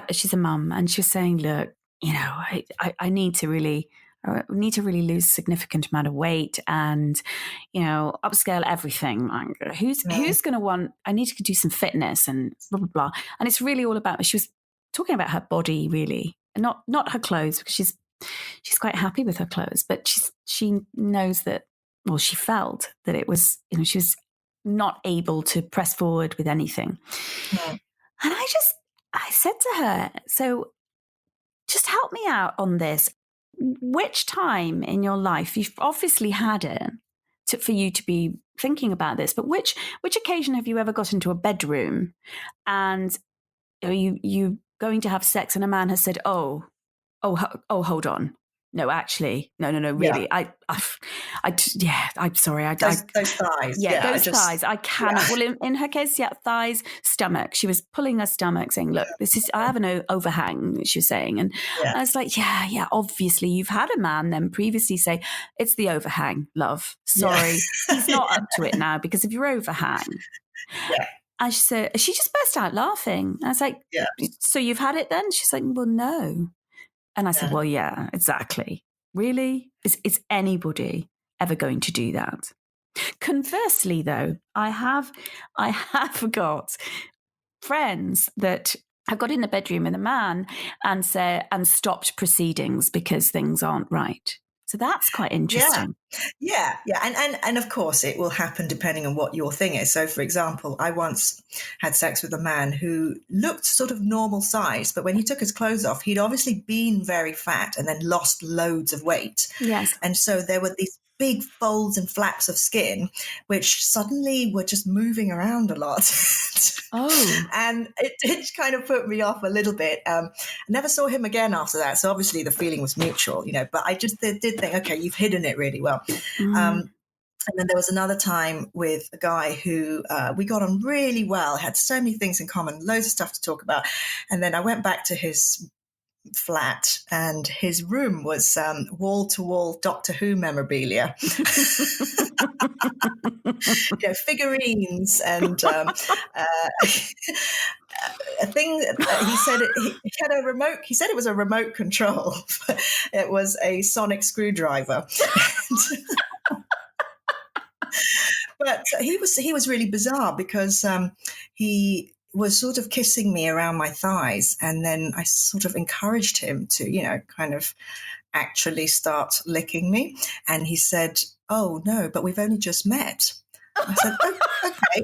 she's a mum, and she was saying, "Look, I need to really lose a significant amount of weight, and upscale everything. Like, who's going to want? I need to do some fitness and blah blah blah." And it's really all about. She was talking about her body, really, and not her clothes, because she's quite happy with her clothes, but she knows that. Well, she felt that it was, she was not able to press forward with anything. Yeah. And I said to her, so just help me out on this. Which time in your life, you've obviously had it for you to be thinking about this, but which occasion have you ever got into a bedroom and you going to have sex and a man has said, oh, hold on. No, actually, no, really. Yeah. I'm sorry. Those thighs. Those thighs. I cannot. Yeah. Well, in her case, thighs, stomach. She was pulling her stomach saying, look, I have an overhang, she was saying. And I was like, yeah, obviously you've had a man then previously say, it's the overhang, love. Sorry. He's not up to it now because of your overhang. Yeah. And she just burst out laughing. I was like, so you've had it then? She's like, well, no. And I said, well, yeah, exactly. Really? Is anybody ever going to do that? Conversely, though, I have got friends that have got in the bedroom with a man and stopped proceedings because things aren't right. So that's quite interesting. Yeah. And of course it will happen depending on what your thing is. So for example, I once had sex with a man who looked sort of normal size, but when he took his clothes off, he'd obviously been very fat and then lost loads of weight. Yes. And so there were these big folds and flaps of skin, which suddenly were just moving around a lot. Oh. And it did kind of put me off a little bit. I never saw him again after that. So obviously the feeling was mutual, but I just did think, okay, you've hidden it really well. And then there was another time with a guy who we got on really well, had so many things in common, loads of stuff to talk about. And then I went back to his flat and his room was wall-to-wall Doctor Who memorabilia. Figurines and a thing. He said he had a remote. He said it was a remote control. It was a sonic screwdriver. But he was really bizarre because he was sort of kissing me around my thighs, and then I sort of encouraged him to, kind of actually start licking me. And he said, "Oh no, but we've only just met." I said, "Oh, okay,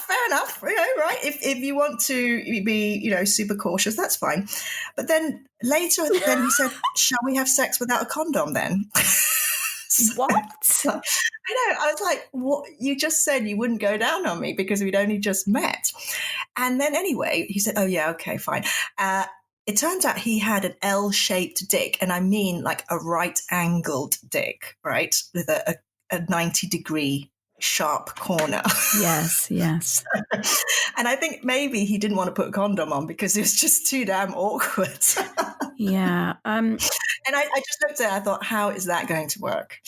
fair enough. Right? If you want to be, super cautious, that's fine." But then later, he said, "Shall we have sex without a condom then?" What? I know. I was like, what? You just said you wouldn't go down on me because we'd only just met. And then anyway, he said, "Oh yeah, okay, fine." It turns out he had an L-shaped dick, and I mean like a right-angled dick, right? With a 90-degree sharp corner. Yes. And I think maybe he didn't want to put a condom on because it was just too damn awkward. Yeah. And I just looked at it, I thought, how is that going to work?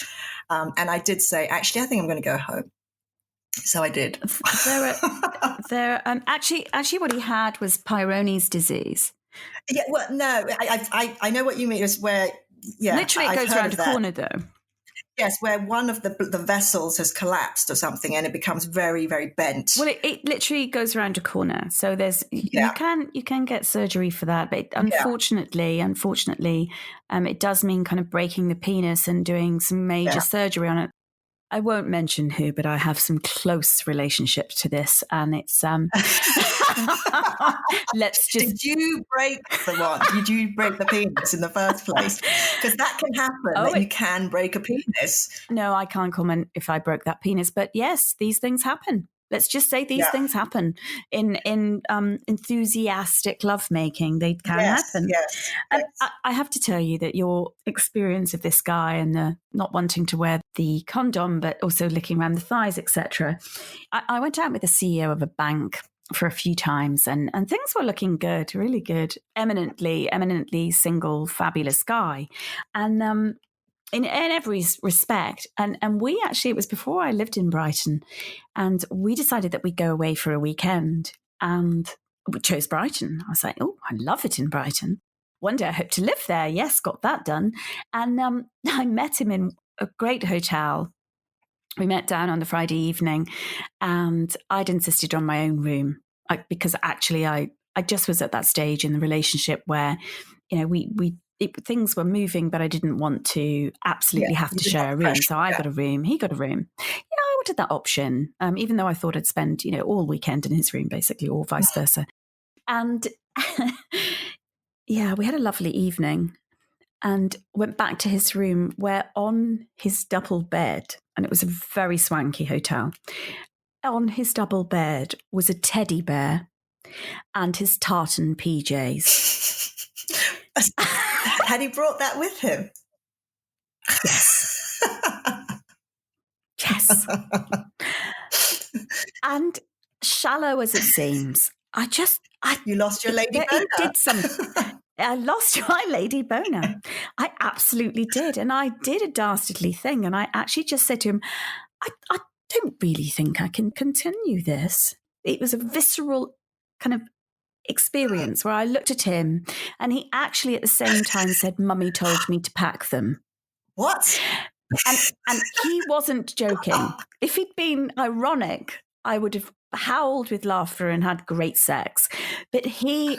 And I did say, actually, I think I'm going to go home. So I did. Actually, what he had was Peyronie's disease. Yeah, well, no, I know what you mean. Is where, literally it goes around the corner, though. Yes, where one of the vessels has collapsed or something, and it becomes very, very bent. Well, it literally goes around a corner, so there's Yeah. you can get surgery for that, but unfortunately, it does mean kind of breaking the penis and doing some major surgery on it. I won't mention who, but I have some close relationship to this, and it's let's just. Did you break the one? Did you break the penis in the first place? Because that can happen. You can break a penis. No, I can't comment if I broke that penis, but yes, these things happen. Let's just say these things happen in enthusiastic lovemaking. They can happen. Yes. I have to tell you that your experience of this guy and the not wanting to wear the condom, but also licking around the thighs, etc. I went out with the CEO of a bank for a few times, and things were looking good, really good. Eminently single, fabulous guy, and in every respect. And we actually, it was before I lived in Brighton, and we decided that we'd go away for a weekend, and we chose Brighton. I was like, oh, I love it in Brighton. One day I hope to live there. Yes, got that done. And I met him in a great hotel. We met down on the Friday evening, and I'd insisted on my own room because actually I just was at that stage in the relationship where, things were moving, but I didn't want to absolutely have to share a room. So I got a room, he got a room. I wanted that option, even though I thought I'd spend, all weekend in his room, basically, or vice versa. And we had a lovely evening and went back to his room, where on his double bed, and it was a very swanky hotel, on his double bed was a teddy bear and his tartan PJs. Had he brought that with him? Yes. Yes. And shallow as it seems, you lost your lady boner. I lost my lady boner. I absolutely did. And I did a dastardly thing. And I actually just said to him, I don't really think I can continue this. It was a visceral kind of experience where I looked at him, and he actually at the same time said, "Mummy told me to pack them." What? And he wasn't joking. If he'd been ironic, I would have howled with laughter and had great sex. But he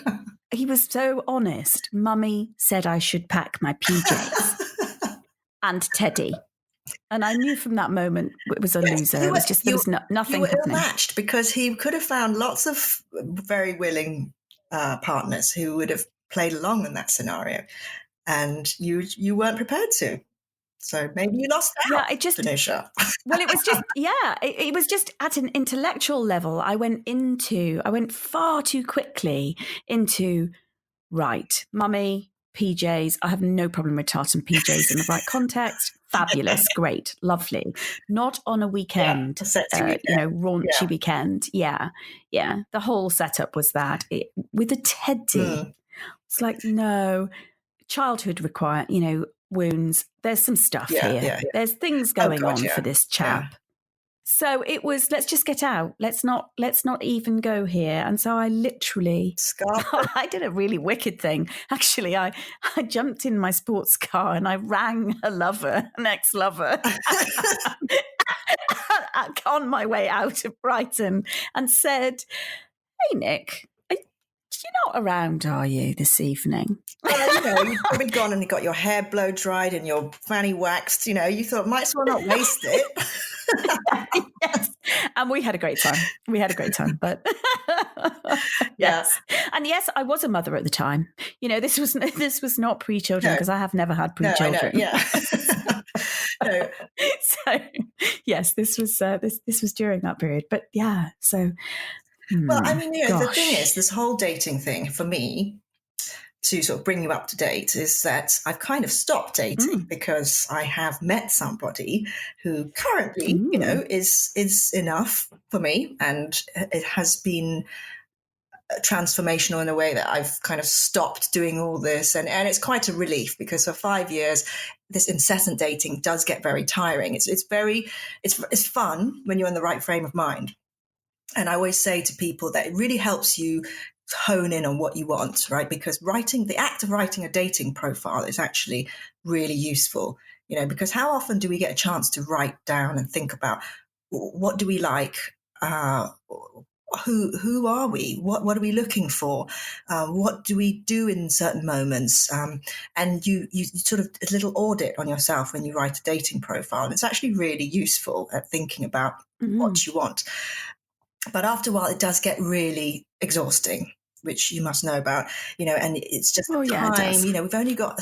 was so honest. Mummy said I should pack my PJs and Teddy. And I knew from that moment it was a loser. It was just, there was nothing you were happening. Ill-matched, because he could have found lots of very willing partners who would have played along in that scenario, and you weren't prepared to. So maybe you lost out, Danisha. Well, it was just, it was just at an intellectual level. I went far too quickly into, right, Mummy, PJs. I have no problem with tartan PJs in the right context. Fabulous, great, lovely. Not on a weekend, raunchy weekend. Yeah. The whole setup was that with a teddy. It's like, no, childhood require, wounds. There's some stuff here. Yeah. There's things going on for this chap. Yeah. So it was, let's just get out. Let's not even go here. And so I literally, I did a really wicked thing. Actually, I jumped in my sports car and I rang an ex-lover on my way out of Brighton and said, "Hey, Nick, you're not around, are you, this evening?" Well, you've probably gone and you got your hair blow dried and your fanny waxed. You thought, might as well not waste it. Yes, and we had a great time. But yes, and yes, I was a mother at the time. This was not pre-children, because I have never had pre-children. No, no. So yes, this was during that period. But yeah, so. Well, I mean, the thing is, this whole dating thing for me, to sort of bring you up to date, is that I've kind of stopped dating because I have met somebody who currently, is enough for me, and it has been transformational in a way that I've kind of stopped doing all this, and it's quite a relief, because for 5 years this incessant dating does get very tiring. It's fun when you're in the right frame of mind. And I always say to people that it really helps you hone in on what you want, right? Because the act of writing a dating profile is actually really useful because how often do we get a chance to write down and think about what do we like? Who are we? What are we looking for? What do we do in certain moments? And you sort of a little audit on yourself when you write a dating profile. And it's actually really useful at thinking about what you want. But after a while, it does get really exhausting, which you must know about, and it's just time, we've only got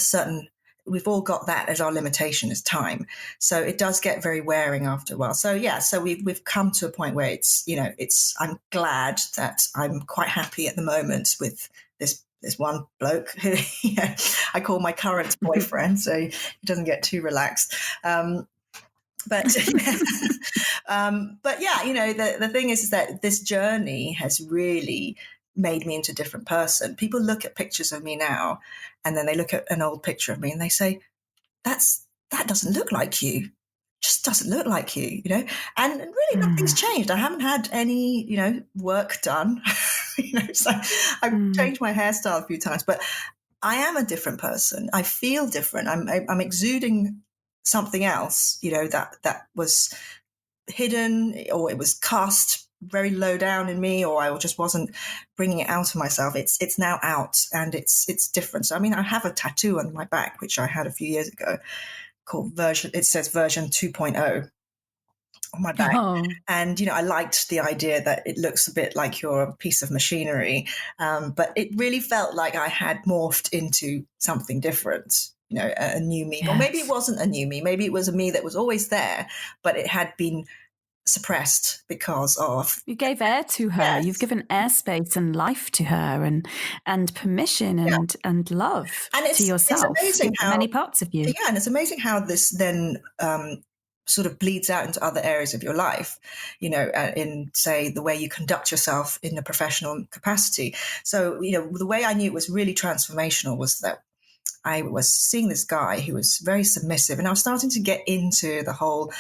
we've all got that as our limitation is time. So it does get very wearing after a while. So we've come to a point where I'm glad that I'm quite happy at the moment with this one bloke who I call my current boyfriend, so he doesn't get too relaxed. But the thing is that this journey has really made me into a different person. People look at pictures of me now, and then they look at an old picture of me and they say, that doesn't look like you. Just doesn't look like you, and really nothing's changed. I haven't had any, work done, so I've changed my hairstyle a few times, but I am a different person. I feel different. I'm exuding something else, that was hidden, or it was cast very low down in me, or I just wasn't bringing it out of myself. It's now out, and it's different. So, I have a tattoo on my back, which I had a few years ago, called it says version 2.0 on my back. And, I liked the idea that it looks a bit like you're a piece of machinery. But it really felt like I had morphed into something different, a new me. Yes. Or maybe it wasn't a new me. Maybe it was a me that was always there, but it had been suppressed because of... You gave air to her. Yes. You've given airspace and life to her, and permission and love to yourself. It's amazing how many parts of you. Yeah, and it's amazing how this then sort of bleeds out into other areas of your life, in, say, the way you conduct yourself in a professional capacity. So, the way I knew it was really transformational was that I was seeing this guy who was very submissive, and I was starting to get into the whole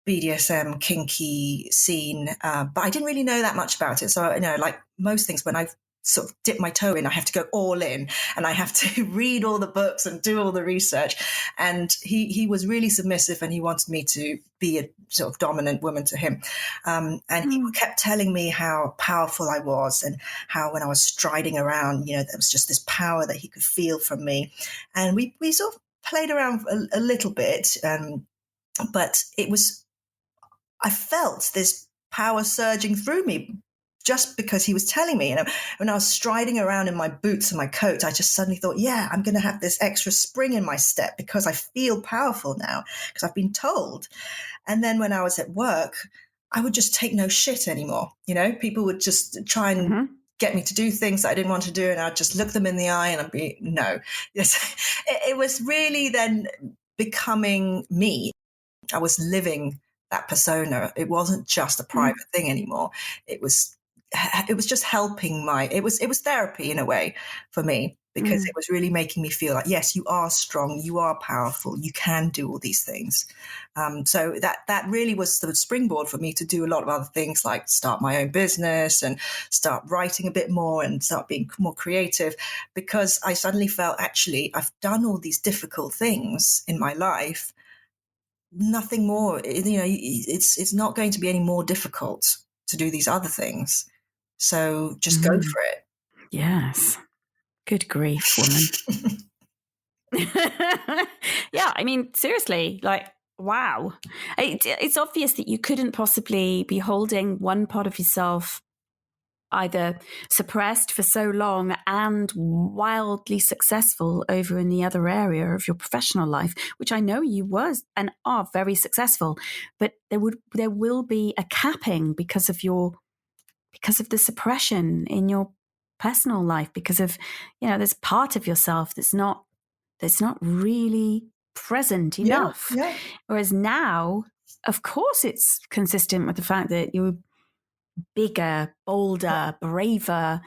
BDSM kinky scene, but I didn't really know that much about it. So, like most things, when I sort of dip my toe in, I have to go all in, and I have to read all the books and do all the research. And he was really submissive, and he wanted me to be a sort of dominant woman to him. And he kept telling me how powerful I was, and how when I was striding around, there was just this power that he could feel from me. And we sort of played around a little bit, but I felt this power surging through me just because he was telling me. And when I was striding around in my boots and my coat, I just suddenly thought, I'm going to have this extra spring in my step because I feel powerful now, because I've been told. And then when I was at work, I would just take no shit anymore. People would just try and get me to do things that I didn't want to do, and I'd just look them in the eye and I'd be, no. Yes. It was really then becoming me. I was living that persona. It wasn't just a private thing anymore. It was just helping it was therapy in a way for me, because it was really making me feel like, yes, you are strong, you are powerful, you can do all these things. So that really was the springboard for me to do a lot of other things, like start my own business and start writing a bit more and start being more creative, because I suddenly felt, actually, I've done all these difficult things in my life. Nothing more, it's not going to be any more difficult to do these other things. So just go for it. Yes. Good grief, woman. Yeah, seriously, wow. It's obvious that you couldn't possibly be holding one part of yourself either suppressed for so long and wildly successful over in the other area of your professional life, which I know you was and are very successful, but there will be a capping because of the suppression in your personal life, because of, there's part of yourself that's not really present enough. Yeah. Whereas now, of course, it's consistent with the fact that you're bigger, bolder, braver,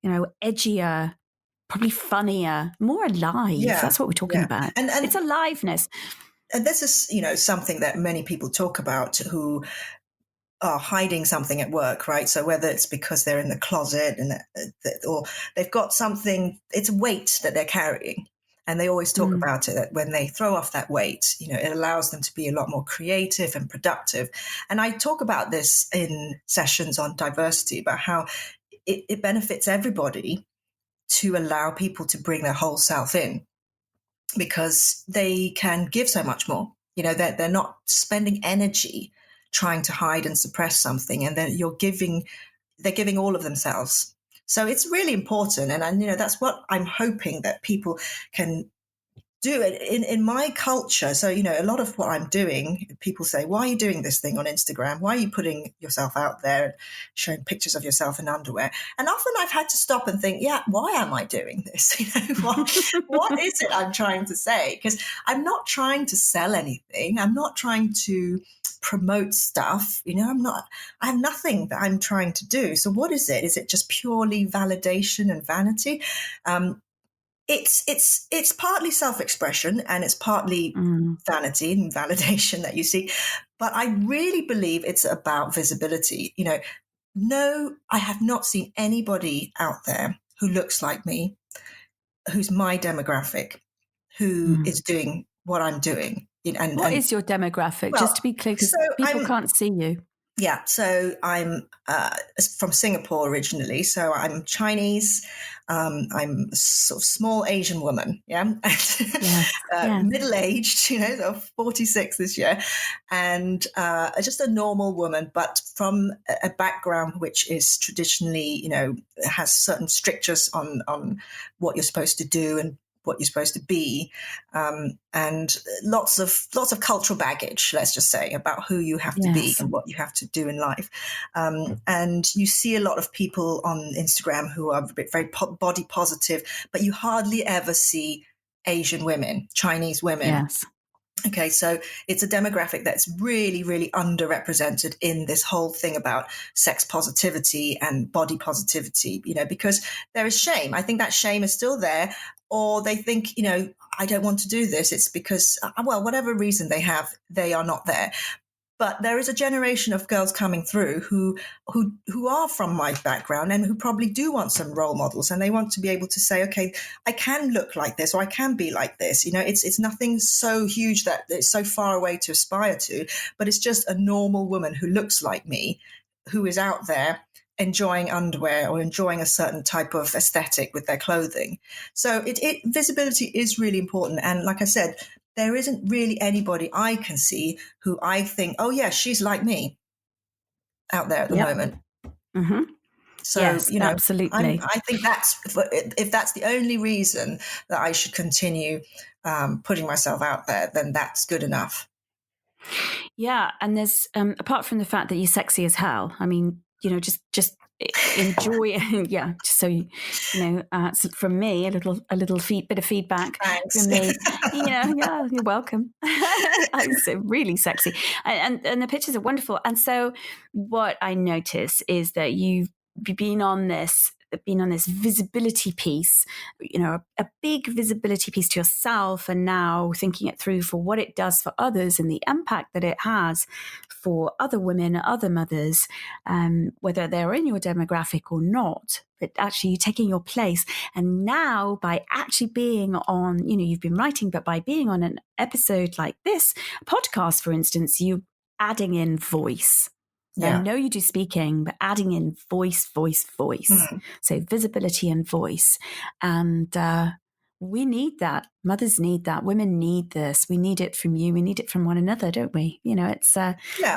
edgier, probably funnier, more alive. Yeah. That's what we're talking about. And it's aliveness. And this is, something that many people talk about who are hiding something at work, right? So whether it's because they're in the closet or they've got something, it's weight that they're carrying. And they always talk about it, that when they throw off that weight, it allows them to be a lot more creative and productive. And I talk about this in sessions on diversity, about how it benefits everybody to allow people to bring their whole self in, because they can give so much more. They're not spending energy trying to hide and suppress something, and then they're giving all of themselves. So it's really important. And that's what I'm hoping that people can do in my culture. So, a lot of what I'm doing, people say, why are you doing this thing on Instagram? Why are you putting yourself out there and showing pictures of yourself in underwear? And often I've had to stop and think, why am I doing this? What is it I'm trying to say? Because I'm not trying to sell anything. I'm not trying to promote stuff. I have nothing that I'm trying to do. So what is it? Is it just purely validation and vanity? It's partly self-expression, and it's partly vanity and validation that you see. But I really believe it's about visibility. No, I have not seen anybody out there who looks like me, who's my demographic, who is doing what I'm doing. What is your demographic? Well, just to be clear, because people can't see you. Yeah, so I'm from Singapore originally. So I'm Chinese. I'm a sort of small Asian woman, middle-aged, so 46 this year, and just a normal woman, but from a background which is traditionally, has certain strictures on what you're supposed to do and what you're supposed to be, and lots of cultural baggage, let's just say, about who you have to be and what you have to do in life. And you see a lot of people on Instagram who are very body positive, but you hardly ever see Asian women, Chinese women. Yes. Okay, so it's a demographic that's really, really underrepresented in this whole thing about sex positivity and body positivity, because there is shame. I think that shame is still there, or they think, I don't want to do this. It's because, whatever reason they have, they are not there. But there is a generation of girls coming through who are from my background and who probably do want some role models, and they want to be able to say, okay, I can look like this, or I can be like this. It's nothing so huge that it's so far away to aspire to, but it's just a normal woman who looks like me, who is out there enjoying underwear or enjoying a certain type of aesthetic with their clothing. So visibility is really important. And like I said, there isn't really anybody I can see who I think, oh, yeah, she's like me out there at the moment. Mm-hmm. So, yes, absolutely. I think if that's the only reason that I should continue putting myself out there, then that's good enough. Yeah. And there's, apart from the fact that you're sexy as hell, I mean, just enjoy it. Just so from me, a little bit of feedback. Thanks. From me. You're welcome. It's really sexy, and the pictures are wonderful. And so what I notice is that you've been on this visibility piece, a big visibility piece to yourself, and now thinking it through for what it does for others and the impact that it has for other women, other mothers, whether they're in your demographic or not, but actually taking your place. And now by actually being on, you've been writing, but by being on an episode like this, a podcast, for instance, you adding in voice. Yeah. I know you do speaking, but adding in voice. So visibility and voice. And we need that. Mothers need that. Women need this. We need it from you. We need it from one another, don't we? It's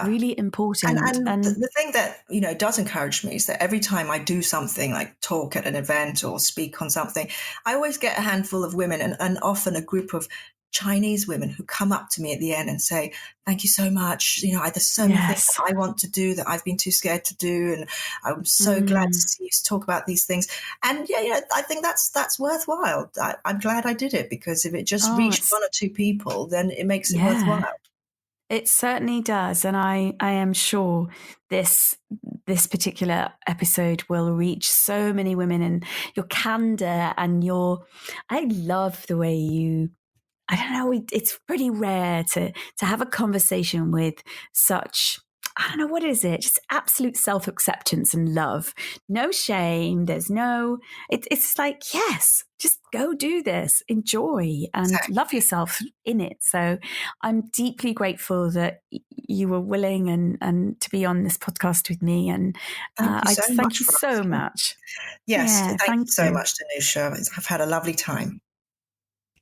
really important. And the thing that, does encourage me is that every time I do something like talk at an event or speak on something, I always get a handful of women and often a group of Chinese women who come up to me at the end and say, thank you so much. There's so many things that I want to do that I've been too scared to do. And I'm so glad to see you talk about these things. And I think that's worthwhile. I'm glad I did it, because if it just reached one or two people, then it makes it worthwhile. It certainly does. And I am sure this particular episode will reach so many women, and your candor and I love the way I don't know, it's pretty rare to have a conversation with such I don't know, what is it? Just absolute self-acceptance and love. No shame. There's no, it's like, yes, just go do this, enjoy and love yourself in it. So I'm deeply grateful that you were willing and to be on this podcast with me. And thank you so much. Yes, thank you so much, Danusha. I've had a lovely time.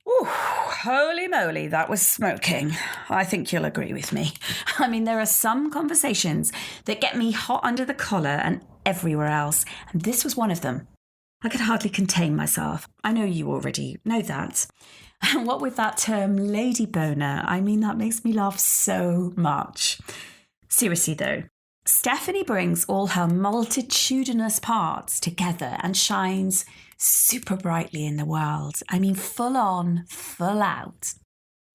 Ooh, holy moly, that was smoking. I think you'll agree with me. I mean, there are some conversations that get me hot under the collar and everywhere else, and this was one of them. I could hardly contain myself. I know you already know that. And what with that term, lady boner, I mean, that makes me laugh so much. Seriously though, Stephanie brings all her multitudinous parts together and shines super brightly in the world. I mean, full on, full out.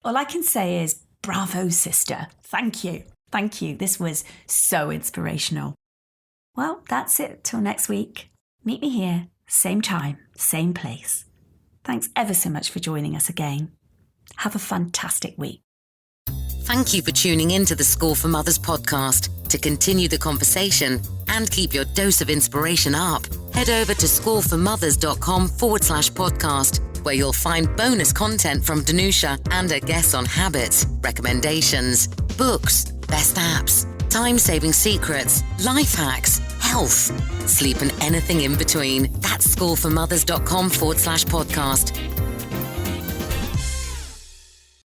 All I can say is, bravo, sister. Thank you. Thank you. This was so inspirational. Well, that's it. Till next week. Meet me here, same time, same place. Thanks ever so much for joining us again. Have a fantastic week. Thank you for tuning in to the Score for Mothers podcast. To continue the conversation and keep your dose of inspiration up, head over to scoreformothers.com/podcast, where you'll find bonus content from Danusha and her guests on habits, recommendations, books, best apps, time-saving secrets, life hacks, health, sleep and anything in between. That's scoreformothers.com/podcast.